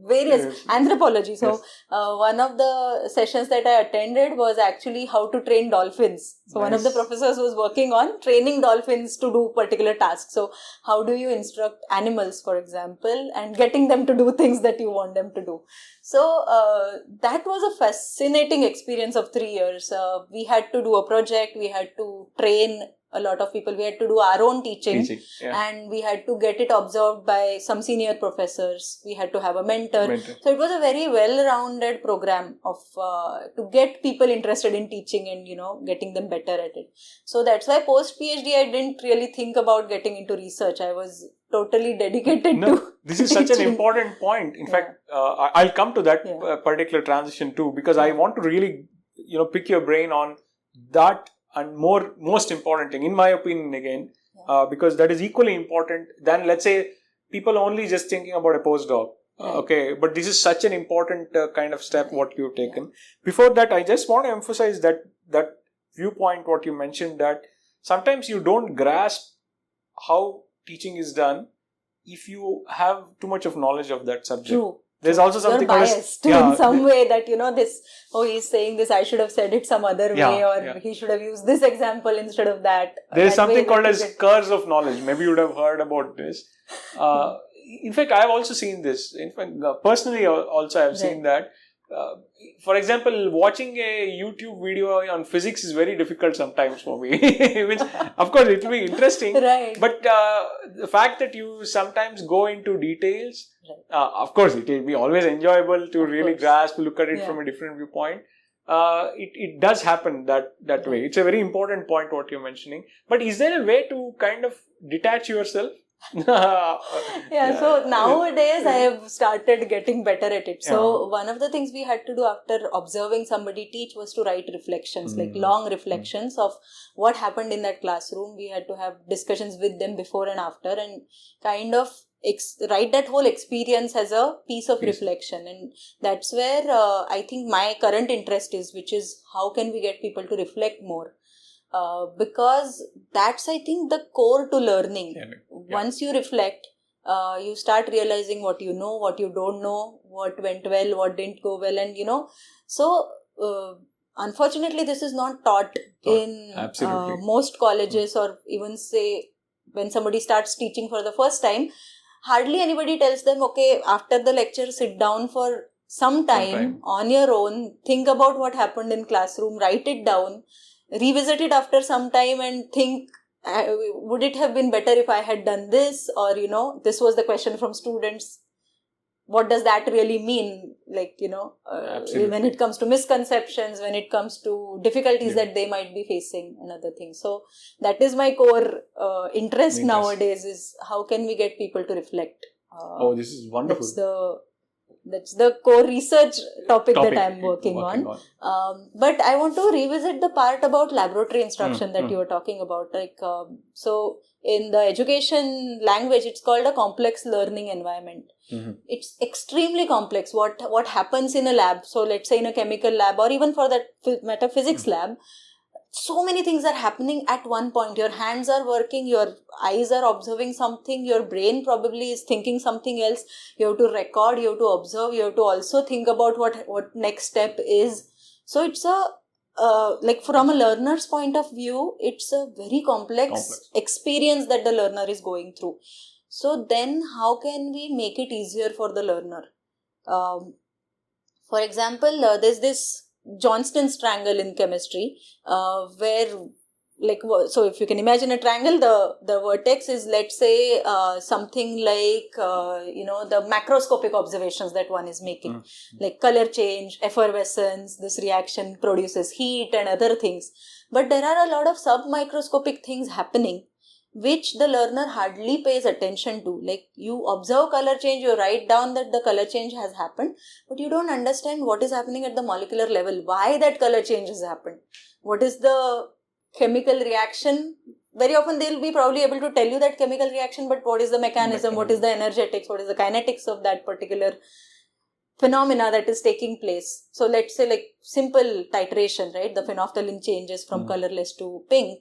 various anthropology. So one of the sessions that I attended was actually how to train dolphins. So one of the professors was working on training dolphins to do particular tasks. So how do you instruct animals, for example, and getting them to do things that you want them to do? So that was a fascinating experience of 3 years. We had to do a project, we had to train a lot of people, we had to do our own teaching. And we had to get it observed by some senior professors. We had to have a mentor. So it was a very well-rounded program of to get people interested in teaching and getting them better at it. So that's why post PhD I didn't really think about getting into research. I was totally dedicated to this is such an important point. In fact, I'll come to that particular transition too, because I want to really pick your brain on that. And most important thing, in my opinion, again, because that is equally important than, let's say, people only just thinking about a postdoc. But this is such an important kind of step what you've taken. Before that, I just want to emphasize that viewpoint, what you mentioned, that sometimes you don't grasp how teaching is done if you have too much of knowledge of that subject. True. There's also something biased in some way that, he's saying this, I should have said it some other way, or he should have used this example instead of that. There's something called as curse of knowledge. Maybe you would have heard about this. In fact, I have also seen this. In fact, personally also I have seen that. For example, watching a YouTube video on physics is very difficult sometimes for me. Which, of course, it will be interesting. But the fact that you sometimes go into details Of course, it will be always enjoyable to really course. grasp, look at it Yeah. from a different viewpoint. It does happen that way. It's a very important point what you're mentioning. But is there a way to kind of detach yourself? So nowadays I have started getting better at it. So Yeah. one of the things we had to do after observing somebody teach was to write reflections, like long reflections of what happened in that classroom. We had to have discussions with them before and after, and kind of write that whole experience as a piece of reflection. And that's where I think my current interest is, which is how can we get people to reflect more. Because that's, I think, the core to learning. Yeah. Once you reflect, you start realizing what you know, what you don't know, what went well, what didn't go well, and so unfortunately, this is not taught in most colleges, or even say when somebody starts teaching for the first time, hardly anybody tells them, okay, after the lecture, sit down for some time on your own, think about what happened in classroom, write it down, revisit it after some time and think, would it have been better if I had done this? Or, this was the question from students. What does that really mean? Like, when it comes to misconceptions, when it comes to difficulties that they might be facing and other things. So that is my core interest nowadays, is how can we get people to reflect? This is wonderful. That's the core research topic that I'm working on. But I want to revisit the part about laboratory instruction that you were talking about. So in the education language, it's called a complex learning environment. It's extremely complex. What happens in a lab? So let's say in a chemical lab, or even for that metaphysics lab, so many things are happening at one point. Your hands are working, your eyes are observing something, your brain probably is thinking something else. You have to record, you have to observe, you have to also think about what next step is. So it's like from a learner's point of view, it's a very complex experience that the learner is going through. So then how can we make it easier for the learner? For example, there's this Johnston's triangle in chemistry, where, so if you can imagine a triangle, the vertex is, let's say, something like, the macroscopic observations that one is making, like color change, effervescence, this reaction produces heat and other things. But there are a lot of sub-microscopic things happening, which the learner hardly pays attention to. Like, you observe color change, you write down that the color change has happened, but you don't understand what is happening at the molecular level, why that color change has happened, what is the chemical reaction. Very often they'll be probably able to tell you that chemical reaction, but what is the mechanism, what is the energetics, what is the kinetics of that particular phenomena that is taking place. So let's say, like, simple titration, right? The phenolphthalein changes from colorless to pink.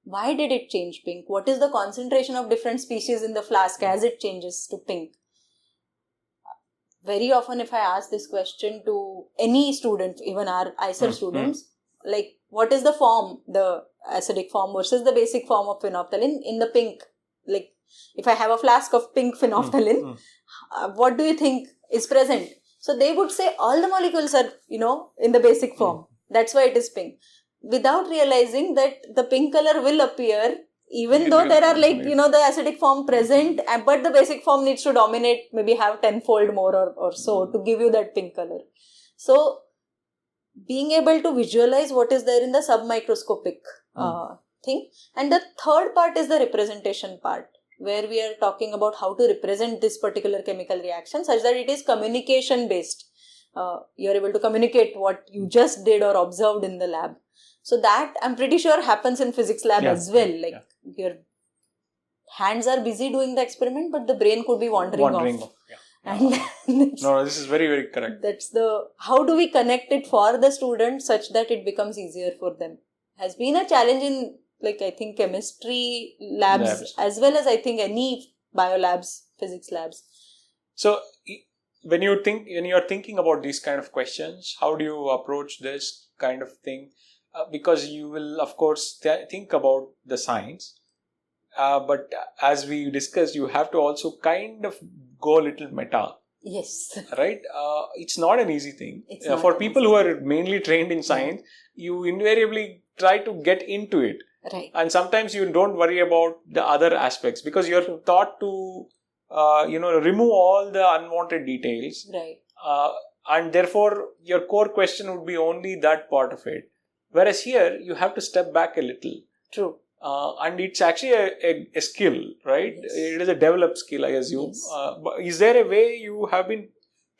Why did it change pink? What is the concentration of different species in the flask as it changes to pink? Very often, if I ask this question to any student, even our ICER students, like, what is the form, the acidic form versus the basic form of phenolphthalein in the pink? Like, if I have a flask of pink phenolphthalein, what do you think is present? So they would say all the molecules are, in the basic form. That's why it is pink. Without realizing that the pink color will appear even though there are, like, the acidic form present, but the basic form needs to dominate, maybe have tenfold more or so to give you that pink color. So being able to visualize what is there in the submicroscopic thing. And the third part is the representation part, where we are talking about how to represent this particular chemical reaction such that it is communication based. You're able to communicate what you just did or observed in the lab. So that, I'm pretty sure, happens in physics lab as well. Like, your hands are busy doing the experiment, but the brain could be wandering off. And no, this is very, very correct. That's how do we connect it for the student such that it becomes easier for them? Has been a challenge in, like, I think chemistry labs as well as I think any bio labs, physics labs. So when you're thinking about these kind of questions, how do you approach this kind of thing? Because you will, of course, think about the science, but as we discussed, you have to also kind of go a little meta. Yes. Right? It's not an easy thing. For people who are mainly trained in science, you invariably try to get into it. Right. And sometimes you don't worry about the other aspects because you're taught to remove all the unwanted details. Right. And therefore, your core question would be only that part of it. Whereas here, you have to step back a little. True. And it's actually a skill, right? Yes. It is a developed skill, I assume. Yes. But is there a way you have been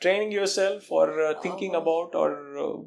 training yourself or thinking about or...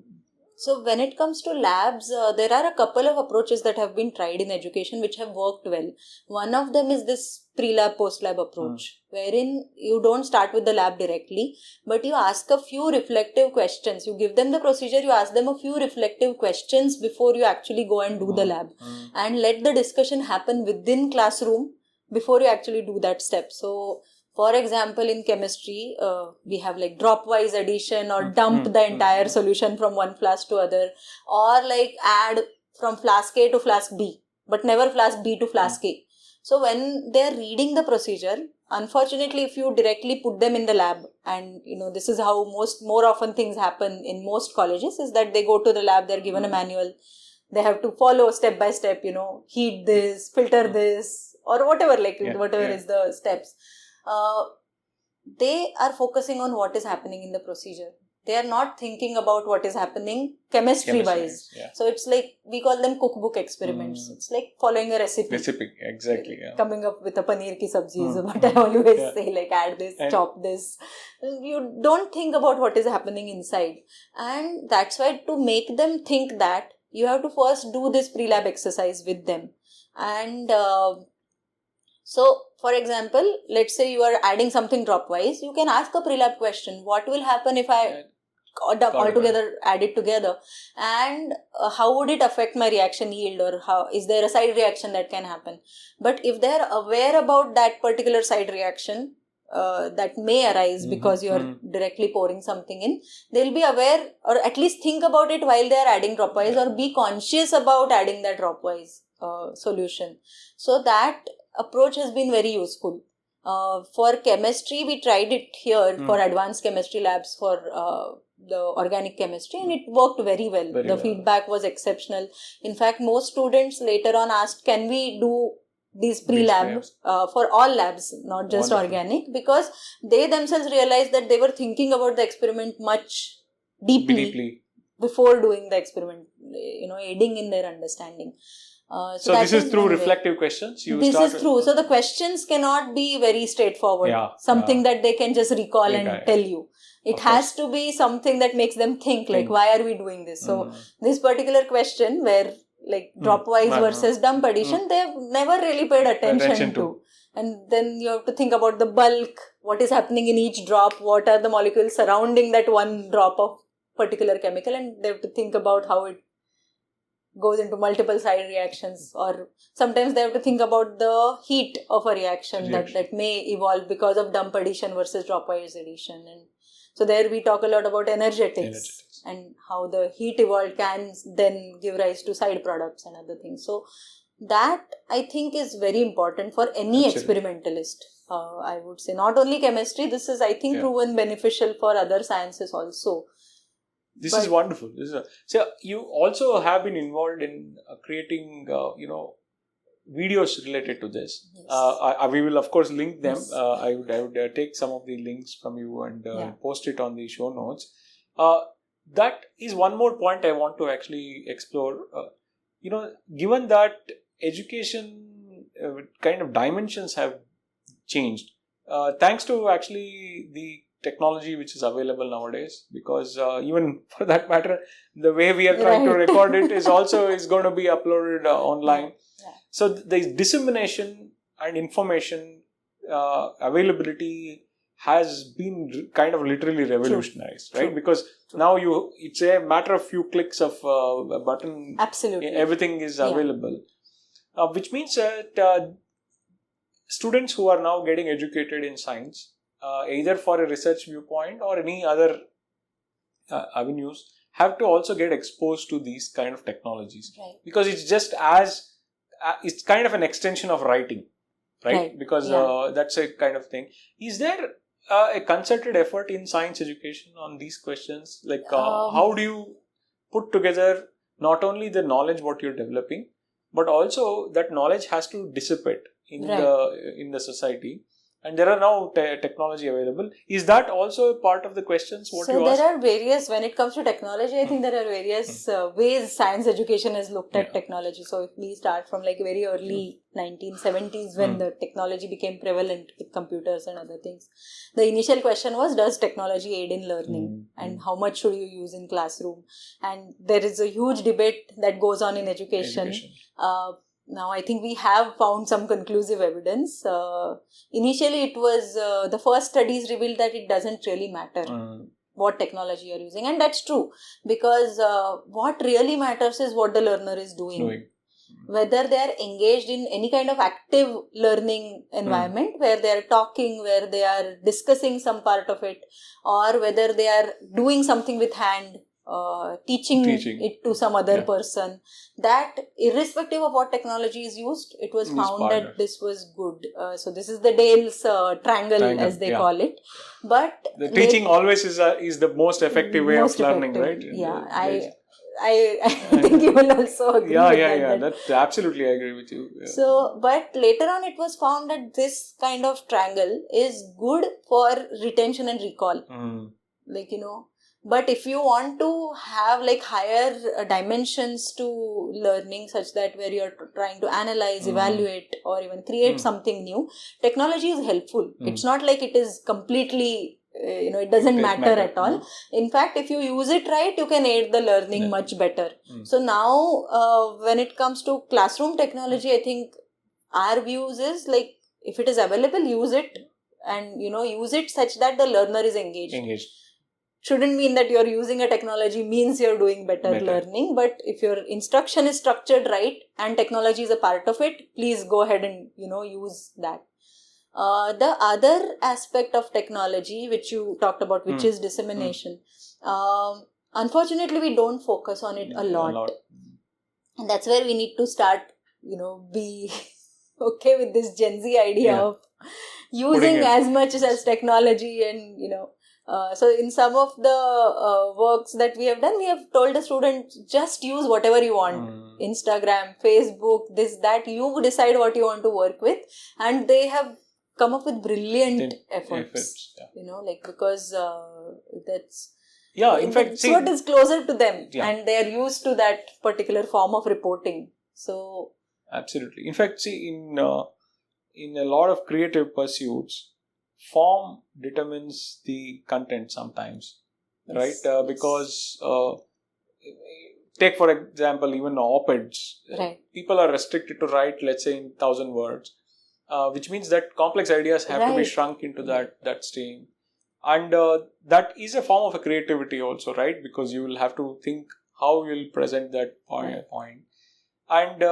So when it comes to labs, there are a couple of approaches that have been tried in education which have worked well. One of them is this pre-lab, post-lab approach, wherein you don't start with the lab directly, but you ask a few reflective questions. You give them the procedure, you ask them a few reflective questions before you actually go and do the lab. And let the discussion happen within classroom before you actually do that step. So for example, in chemistry, we have like drop-wise addition or dump the entire solution from one flask to other, or like add from flask A to flask B, but never flask B to flask A. So when they're reading the procedure, unfortunately, if you directly put them in the lab, and this is how more often things happen in most colleges, is that they go to the lab, they're given a manual, they have to follow step by step, heat this, filter this, or whatever, whatever is the steps. They are focusing on what is happening in the procedure. They are not thinking about what is happening chemistry-wise. Yeah. So it's like, we call them cookbook experiments. It's like following a recipe. Exactly. Yeah. Coming up with a paneer ki sabzi is what I always say, like add this, chop this. You don't think about what is happening inside. And that's why to make them think that, you have to first do this pre-lab exercise with them. And so, for example, let's say you are adding something drop-wise, you can ask a pre-lab question. What will happen if I add it together? And how would it affect my reaction yield, or how is there a side reaction that can happen? But if they are aware about that particular side reaction that may arise because you are directly pouring something in, they'll be aware, or at least think about it while they are adding drop-wise, or be conscious about adding that drop-wise solution. So that approach has been very useful. For chemistry, we tried it here for advanced chemistry labs for the organic chemistry, and it worked very well. The feedback was exceptional. In fact, most students later on asked, can we do these pre-lab for all labs, not just organic, because they themselves realized that they were thinking about the experiment much deeply before doing the experiment, aiding in their understanding. So this is through reflective questions? So the questions cannot be very straightforward. Something that they can just recall and tell you. It has to be something that makes them think, like, why are we doing this? So this particular question where like drop-wise versus dump addition, they've never really paid attention to. And then you have to think about the bulk, what is happening in each drop, what are the molecules surrounding that one drop of particular chemical, and they have to think about how it goes into multiple side reactions, or sometimes they have to think about the heat of a reaction. That may evolve because of dump addition versus drop-wise addition. And so there we talk a lot about energetics and how the heat evolved can then give rise to side products and other things. So that, I think, is very important for any experimentalist. I would say not only chemistry, this is, I think, proven beneficial for other sciences also. This is wonderful. So you also have been involved in creating, videos related to this. Yes. We will of course link them. Yes. I would take some of the links from you and post it on the show notes. That is one more point I want to actually explore. Given that education kind of dimensions have changed, thanks to actually the technology which is available nowadays, because even for that matter, the way we are trying to record it is going to be uploaded online. Yeah. So the dissemination and information availability has been kind of literally revolutionized. True. Right? Because now it's a matter of few clicks of a button. Absolutely. Everything is available. Which means that students who are now getting educated in science, either for a research viewpoint or any other avenues, have to also get exposed to these kind of technologies. Right. Because it's just it's kind of an extension of writing, right? Because that's a kind of thing. Is there a concerted effort in science education on these questions? Like how do you put together not only the knowledge what you're developing, but also that knowledge has to dissipate in the society. And there are now technology available. Is that also a part of the questions what you asked? There are various, when it comes to technology, I think there are various ways science education has looked at technology. So if we start from like very early 1970s when the technology became prevalent with computers and other things, the initial question was, does technology aid in learning and how much should you use in classroom? And there is a huge debate that goes on in education. Now, I think we have found some conclusive evidence. Initially, it was the first studies revealed that it doesn't really matter what technology you're using. And that's true, because what really matters is what the learner is doing. Whether they are engaged in any kind of active learning environment where they are talking, where they are discussing some part of it, or whether they are doing something with hand, teaching it to some other person, that irrespective of what technology is used, it was found that this was good. So this is the Dale's triangle as they call it. But the teaching always is the most effective way of learning, right? I think you will also agree with that. That absolutely I agree with you. So, but later on it was found that this kind of triangle is good for retention and recall. Like, but if you want to have like higher dimensions to learning, such that where you're trying to analyze, evaluate, or even create something new, technology is helpful. It's not like it is completely, it doesn't matter at all. In fact, if you use it right, you can aid the learning much better. So now, when it comes to classroom technology, I think our views is like, if it is available, use it, and use it such that the learner is engaged. Shouldn't mean that you're using a technology means you're doing better learning, but if your instruction is structured right and technology is a part of it, please go ahead and use that. The other aspect of technology which you talked about, which is dissemination, unfortunately we don't focus on it a lot. And that's where we need to start be okay with this Gen Z idea of using as much as technology. And so in some of the works that we have done, we have told the students, just use whatever you want. Instagram, Facebook, this, that, you decide what you want to work with. And they have come up with brilliant efforts. Because that's... in fact, it's what is closer to them. And they are used to that particular form of reporting. So... Absolutely. In fact, in a lot of creative pursuits, form determines the content sometimes, right? Because take for example even op-eds. People are restricted to write, let's say, in 1,000 words, which means that complex ideas have to be shrunk into that stream, and that is a form of a creativity also, right? Because you will have to think how you will present that point. And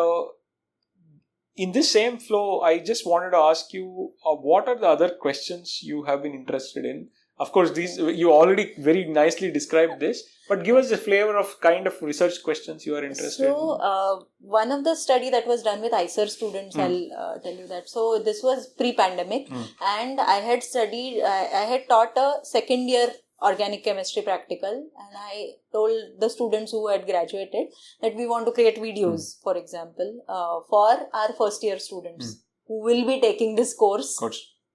in this same flow, I just wanted to ask you, what are the other questions you have been interested in? Of course, these you already very nicely described this, but give us a flavor of kind of research questions you are interested in. So, one of the study that was done with ICER students, I'll tell you that. So, this was pre-pandemic, and I had taught a second year organic chemistry practical, and I told the students who had graduated that we want to create videos, for example, for our first year students who will be taking this course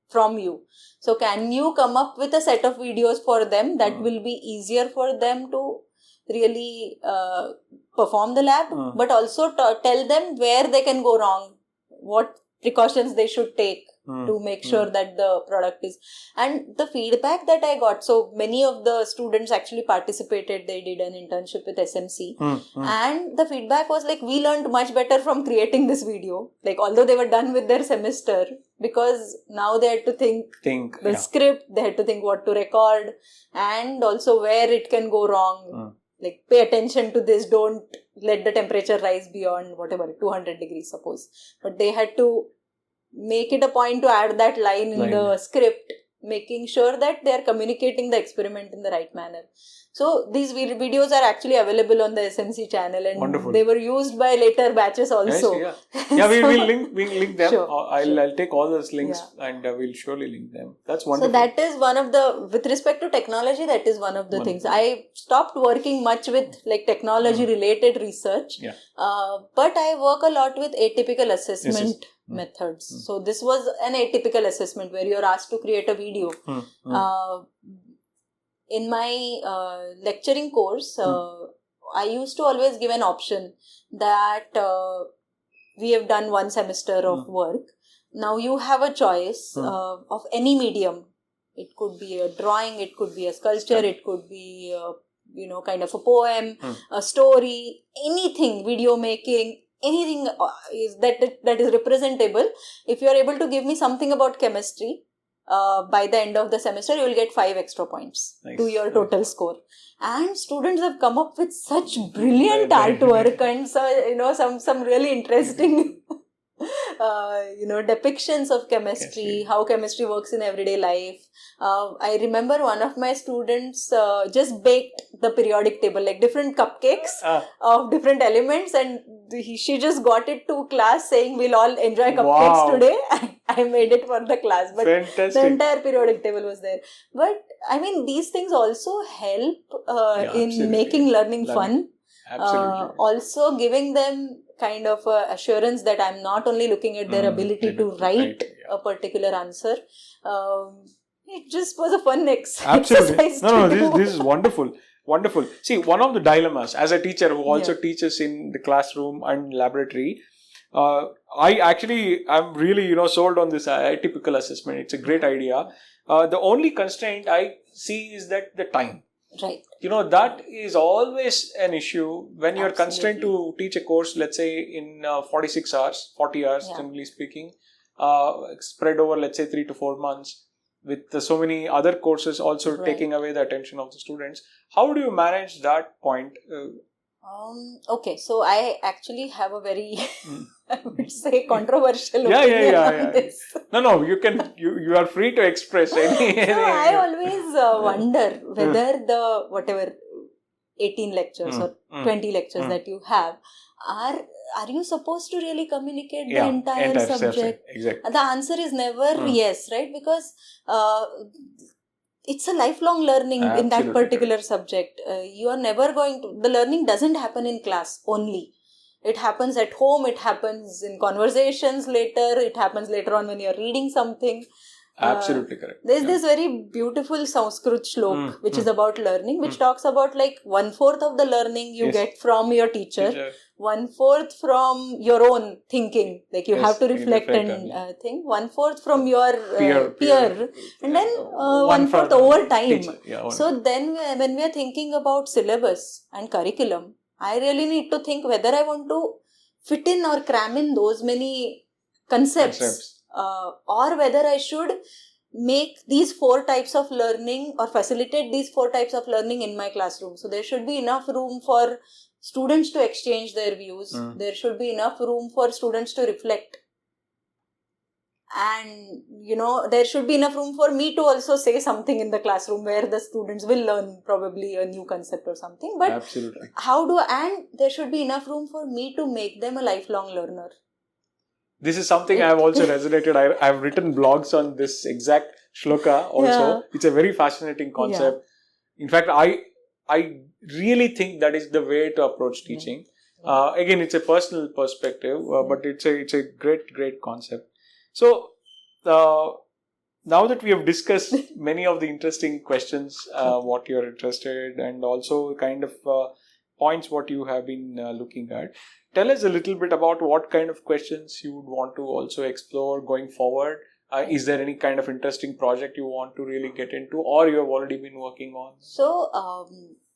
from you. So can you come up with a set of videos for them that will be easier for them to really perform the lab, but also tell them where they can go wrong, what precautions they should take to make sure that the product is. And the feedback that I got, so many of the students actually participated, they did an internship with SMC, and the feedback was like, we learned much better from creating this video, like although they were done with their semester, because now they had to think the script, they had to think what to record, and also where it can go wrong. Like, pay attention to this, don't let the temperature rise beyond whatever, 200 degrees suppose. But they had to make it a point to add that line in the script, making sure that they are communicating the experiment in the right manner. So these videos are actually available on the SMC channel, and Wonderful. they were used by later batches also. Yes, yeah, we'll link them. Sure, I'll take all those links and we'll surely link them. That's wonderful. So that is one of the, with respect to technology, that is one of the things. I stopped working much with like technology related research, but I work a lot with atypical assessment methods. So this was an atypical assessment where you're asked to create a video. In my lecturing course, I used to always give an option that we have done one semester of work. Now you have a choice of any medium. It could be a drawing, it could be a sculpture, it could be kind of a poem, a story, anything, video making, anything that is representable. If you are able to give me something about chemistry, by the end of the semester, you will get 5 extra points to your total score. And students have come up with such brilliant artwork and some really interesting depictions of chemistry, how chemistry works in everyday life. I remember one of my students just baked the periodic table, like different cupcakes of different elements, and she just got it to class saying we'll all enjoy cupcakes today. I made it for the class, but fantastic. The entire periodic table was there. But I mean, these things also help in making learning fun. Absolutely. Also giving them kind of assurance that I'm not only looking at their ability to write a particular answer. It just was a fun Absolutely. exercise. This is wonderful. Wonderful. See, one of the dilemmas as a teacher who also teaches in the classroom and laboratory, I'm really sold on this atypical assessment. It's a great idea. The only constraint I see is that the time. Right. That is always an issue when you're constrained to teach a course, let's say in 46 hours, 40 hours, generally speaking, spread over, let's say 3 to 4 months, with so many other courses also taking away the attention of the students. How do you manage that point? Okay, so I actually have a very, I would say, controversial opinion on this. No, you are free to express any. I always wonder whether the whatever 18 lectures or 20 lectures that you have are you supposed to really communicate the entire subject? Exactly. The answer is never yes, right? Because it's a lifelong learning in that particular subject. You are never going to, the learning doesn't happen in class only. It happens at home, it happens in conversations later, it happens later on when you're reading something. Absolutely correct. There's this very beautiful Sanskrit shlok which is about learning, which talks about like 1/4 of the learning you get from your teacher, 1/4 from your own thinking, like you have to reflect and think, 1/4 from your peer, and then 1/4 over time. So then when we are thinking about syllabus and curriculum, I really need to think whether I want to fit in or cram in those many concepts. Or whether I should make these 4 types of learning or facilitate these 4 types of learning in my classroom. So there should be enough room for students to exchange their views. There should be enough room for students to reflect. And, there should be enough room for me to also say something in the classroom where the students will learn probably a new concept or something. But absolutely. And there should be enough room for me to make them a lifelong learner. This is something I have also resonated. I have written blogs on this exact shloka also. It's a very fascinating concept. In fact, I really think that is the way to approach teaching. Again, it's a personal perspective, but it's a great concept. So, now that we have discussed many of the interesting questions, what you're interested, and also kind of points what you have been looking at, tell us a little bit about what kind of questions you would want to also explore going forward. Is there any kind of interesting project you want to really get into, or you have already been working on? So,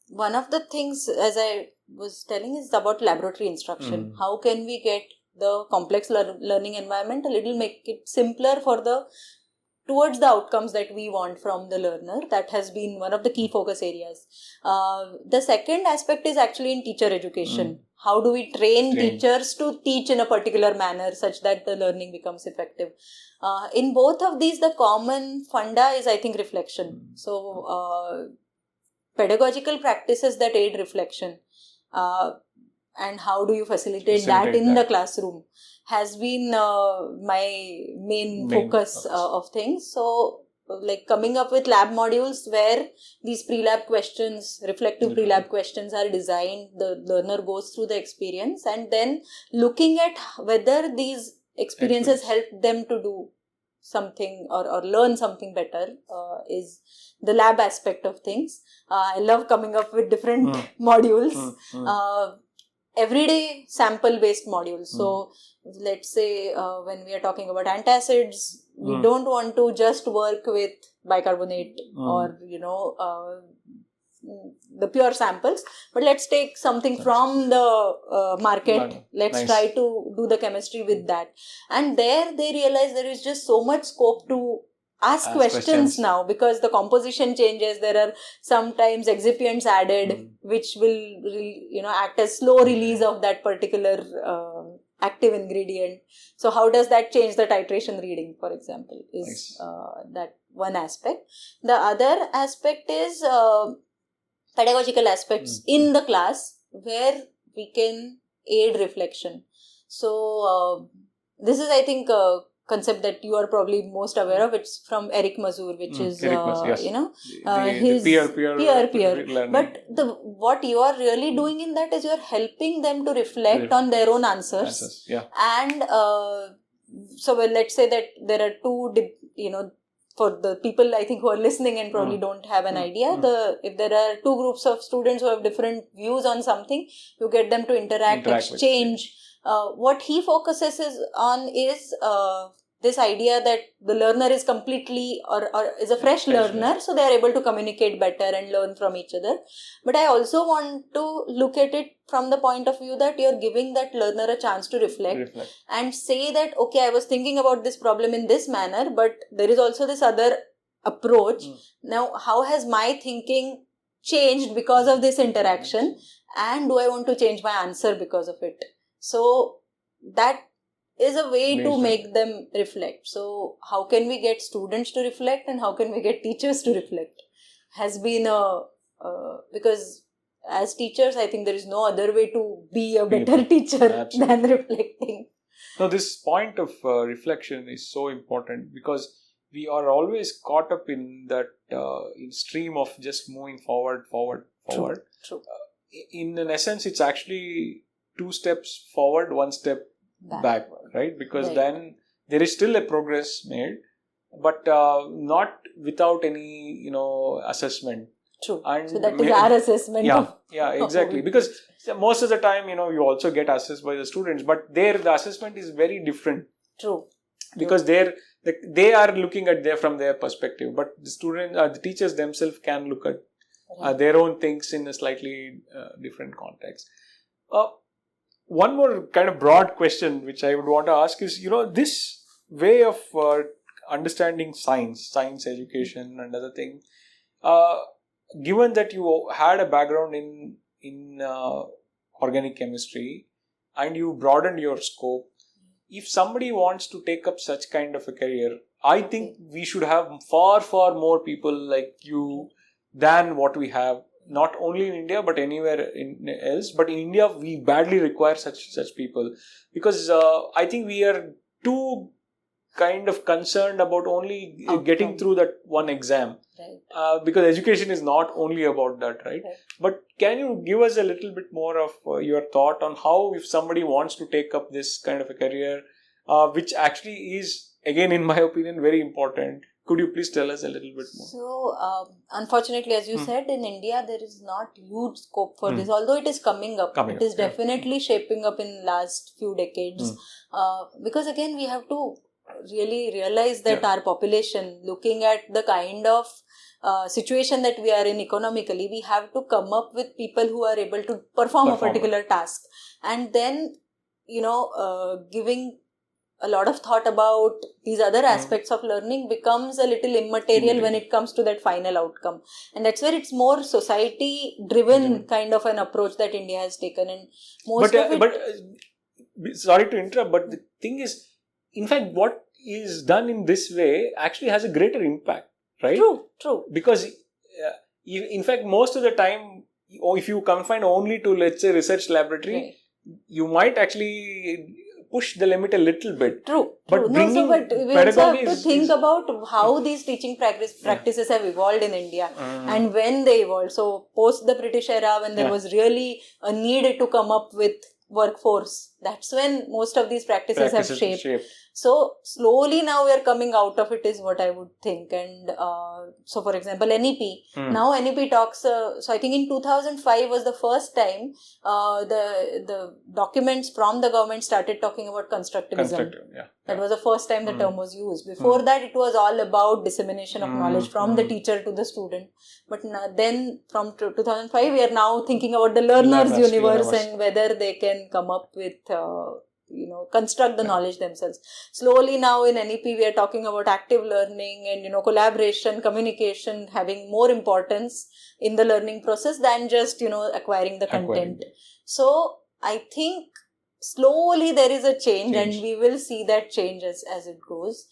one of the things, as I was telling, is about laboratory instruction. How can we get the complex learning environment make it simpler towards the outcomes that we want from the learner? That has been one of the key focus areas. The second aspect is actually in teacher education. How do we train teachers to teach in a particular manner such that the learning becomes effective? In both of these, the common funda is, I think, reflection. So, pedagogical practices that aid reflection and how do you facilitate that Facilitate in that. the classroom has been my main focus of things. So like coming up with lab modules where these pre-lab questions, reflective pre-lab questions are designed, the learner goes through the experience and then looking at whether these experiences help them to do something or learn something better is the lab aspect of things. I love coming up with different modules. Everyday sample based modules. So let's say when we are talking about antacids, we don't want to just work with bicarbonate or the pure samples, but let's take something from the market. Let's try to do the chemistry with that. And there they realize there is just so much scope to ask questions now, because the composition changes. There are sometimes excipients added which will act as slow release of that particular active ingredient. So how does that change the titration reading, for example, is that one aspect. The other aspect is pedagogical aspects in the class where we can aid reflection. So this is, I think, a concept that you are probably most aware of. It's from Eric Mazur, which is his peer. But what you are really doing in that is you are helping them to reflect on their own answers. And so let's say that there are two, for the people I think who are listening and probably don't have an idea, if there are two groups of students who have different views on something, you get them to interact exchange. What he focuses on is this idea that the learner is completely or is a fresh learner, so they are able to communicate better and learn from each other. But I also want to look at it from the point of view that you're giving that learner a chance to reflect and say that, okay, I was thinking about this problem in this manner, but there is also this other approach. Now, how has my thinking changed because of this interaction? And do I want to change my answer because of it? So that is a way to make them reflect. So how can we get students to reflect and how can we get teachers to reflect has been because as teachers, I think there is no other way to be a better teacher than reflecting. No, this point of reflection is so important because we are always caught up in that in stream of just moving forward. True. In an essence, it's actually 2 steps forward, 1 step back, right? Because then there is still a progress made, but not without any, assessment. True. And so that is our assessment. Yeah, exactly. Because most of the time, you also get assessed by the students, but there the assessment is very different. True. Because they are looking at from their perspective, but the teachers themselves can look at their own things in a slightly different context. One more kind of broad question which I would want to ask is, this way of understanding science education and other things, given that you had a background in organic chemistry and you broadened your scope, if somebody wants to take up such kind of a career, I think we should have far more people like you than what we have. Not only in India, but anywhere else. But in India, we badly require such people because I think we are too kind of concerned about only getting through that one exam. Because education is not only about that, right? But can you give us a little bit more of your thought on how, if somebody wants to take up this kind of a career, which actually is, again, in my opinion, very important. Could you please tell us a little bit more? So, unfortunately, as you said, in India, there is not huge scope for this, although it is coming up. It is definitely shaping up in last few decades. Because again, we have to really realize that our population, looking at the kind of situation that we are in economically, we have to come up with people who are able to perform a particular task. And then, giving a lot of thought about these other aspects of learning becomes a little immaterial when it comes to that final outcome. And that's where it's more society driven kind of an approach that India has taken. And sorry to interrupt, but the thing is, in fact, what is done in this way actually has a greater impact, right? True. Because in fact, most of the time, or if you confine only to, let's say, research laboratory, Right. you might actually push the limit a little bit. True. But True. bringing But we also pedagogy have to is- think is- about how these teaching practices have evolved in India Mm. and when they evolved. So post the British era, when there Yeah. was really a need to come up with workforce, that's when most of these practices have shaped. So slowly now we are coming out of it is what I would think. And so for example, NEP, now NEP talks, so I think in 2005 was the first time the documents from the government started talking about constructivism. That was the first time the term was used. Before that, it was all about dissemination of knowledge from the teacher to the student. But then from 2005, we are now thinking about the learner's universe and whether they can come up with construct the knowledge themselves. Slowly now in NEP we are talking about active learning and collaboration, communication having more importance in the learning process than just acquiring the content. So I think slowly there is a change and we will see that change as it goes.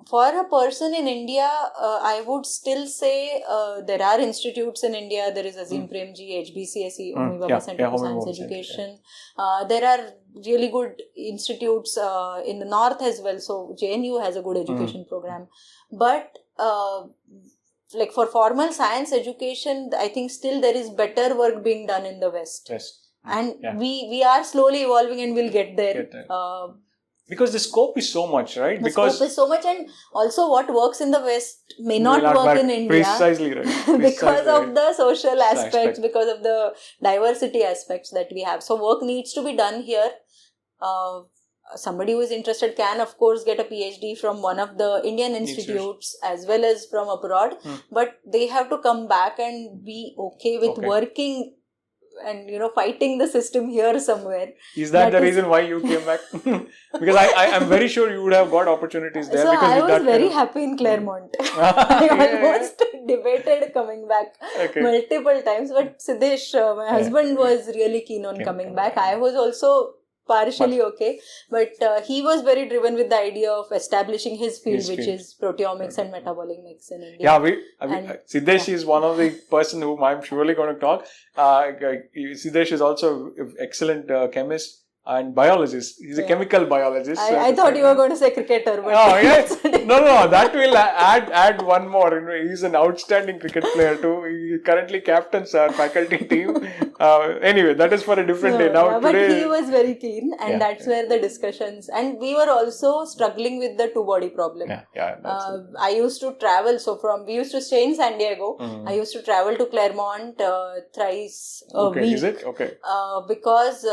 For a person in India, I would still say there are institutes in India. There is Azim Premji, HBCSE, Homi Bhabha Center for Science Education. There are really good institutes in the north as well. So JNU has a good education program. But like for formal science education, I think still there is better work being done in the West. And we are slowly evolving and we'll get there. Because the scope is so much, right? The scope is so much, and also what works in the West may not work in India. Precisely right. Because of the social aspects, because of the diversity aspects that we have. So work needs to be done here. Somebody who is interested can, of course, get a PhD from one of the Indian institutes as well as from abroad. But they have to come back and be okay with working and fighting the system here somewhere. Is that the reason why you came back? Because I'm very sure you would have got opportunities there. So because I was very happy in Claremont. I almost debated coming back multiple times, but Siddesh, my husband, was really keen on coming back. I was also partially okay, but he was very driven with the idea of establishing his field, which is proteomics and metabolic mix in India. Yeah, Siddesh is one of the person whom I'm surely going to talk. Siddesh is also an excellent chemist and biologist. He's a chemical biologist. I thought you were going to say cricketer. But No, that will add one more. He's an outstanding cricket player too. He currently captains our faculty team. Anyway, that is for a different day. Now but today, he was very keen, and that's where the discussions. And we were also struggling with the two-body problem. I used to travel. So we used to stay in San Diego. I used to travel to Claremont thrice a week. Is it? Okay. Because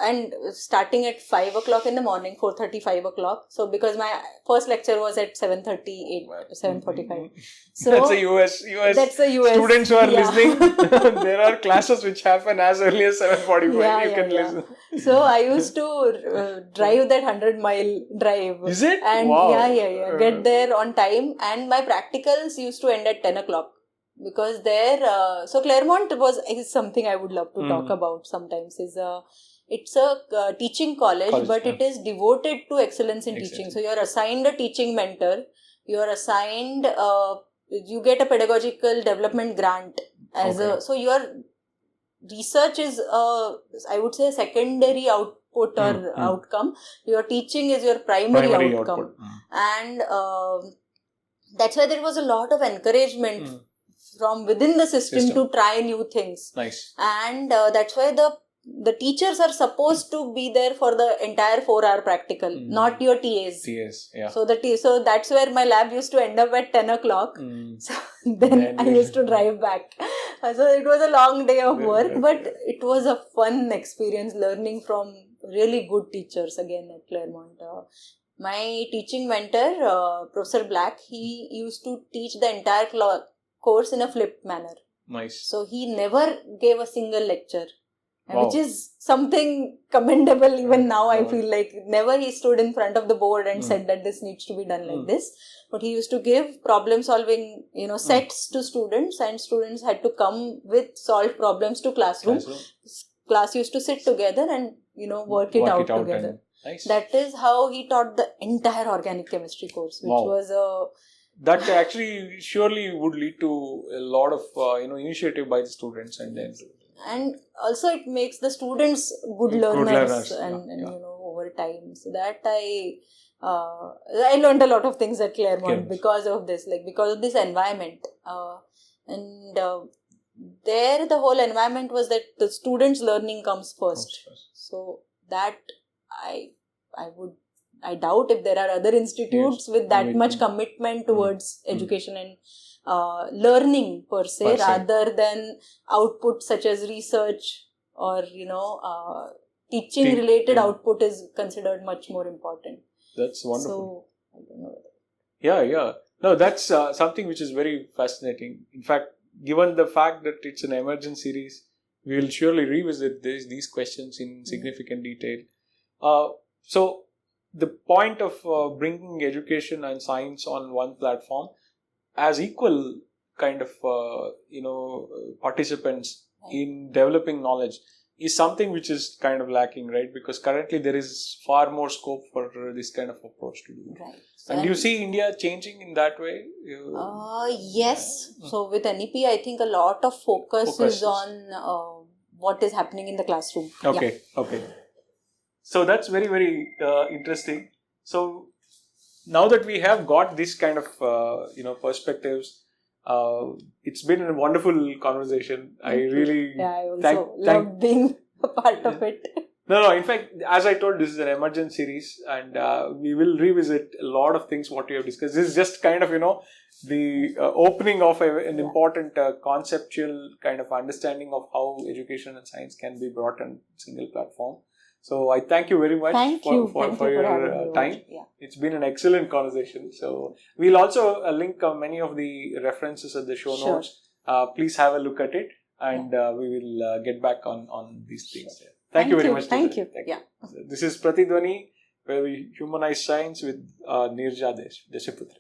and starting at 5 o'clock in the morning, 4:30, 5 o'clock. So because my first lecture was at 7:30, 7:45. So that's a US. That's a US. Students who are listening, there are classes which happen as early as 7:45. You can listen. So I used to drive that 100-mile drive. Is it? And wow. Get there on time. And my practicals used to end at 10 o'clock. Because there, so Claremont is something I would love to talk about sometimes. It's a teaching college, but it is devoted to excellence in teaching. So you're assigned a teaching mentor. You're assigned, you get a pedagogical development grant. So your research is, I would say, a secondary output or outcome. Your teaching is your primary outcome. And that's why there was a lot of encouragement from within the system to try new things. Nice. And that's why the teachers are supposed to be there for the entire 4-hour practical, not your TAs. So so that's where my lab used to end up at 10 o'clock. So then I used to drive back. So it was a long day of work, but it was a fun experience learning from really good teachers again at Claremont. My teaching mentor, Professor Black, he used to teach the entire course in a flipped manner. Nice. So he never gave a single lecture. Which is something commendable even now. I feel like never he stood in front of the board and said that this needs to be done like this. But he used to give problem solving, sets to students, and students had to come with solved problems to classroom. Class used to sit together and work it out together. Nice. That is how he taught the entire organic chemistry course, which was a that actually surely would lead to a lot of initiative by the students, and also it makes the students good Good learners, learners, and yeah. over time. So that I learned a lot of things at Claremont because of this, because of this environment, and there the whole environment was that the students' learning comes first. So that I doubt if there are other institutes with that much commitment towards education and learning per se, rather than output such as research or teaching related output is considered much more important. That's wonderful. So I don't know. Yeah. No, that's something which is very fascinating. In fact, given the fact that it's an emergent series, we will surely revisit these questions in significant detail. So the point of bringing education and science on one platform as equal kind of participants in developing knowledge is something which is kind of lacking, right? Because currently there is far more scope for this kind of approach to do. Right. And do you see India changing in that way? Yes. So with NEP, I think a lot of focus is on what is happening in the classroom. Okay. So that's very, very interesting. So now that we have got this kind of perspectives, it's been a wonderful conversation. I really I also love being a part of it. No. In fact, as I told, this is an emergent series, and we will revisit a lot of things what we have discussed. This is just kind of the opening of an important conceptual kind of understanding of how education and science can be brought on a single platform. So I thank you very much for your time. Yeah. It's been an excellent conversation. So we'll also link many of the references at the show notes. Please have a look at it, and we will get back on these things. Sure. Thank you very much. Thank you. Yeah. This is Pratidwani, where we humanize science with Neerja Deshiputra.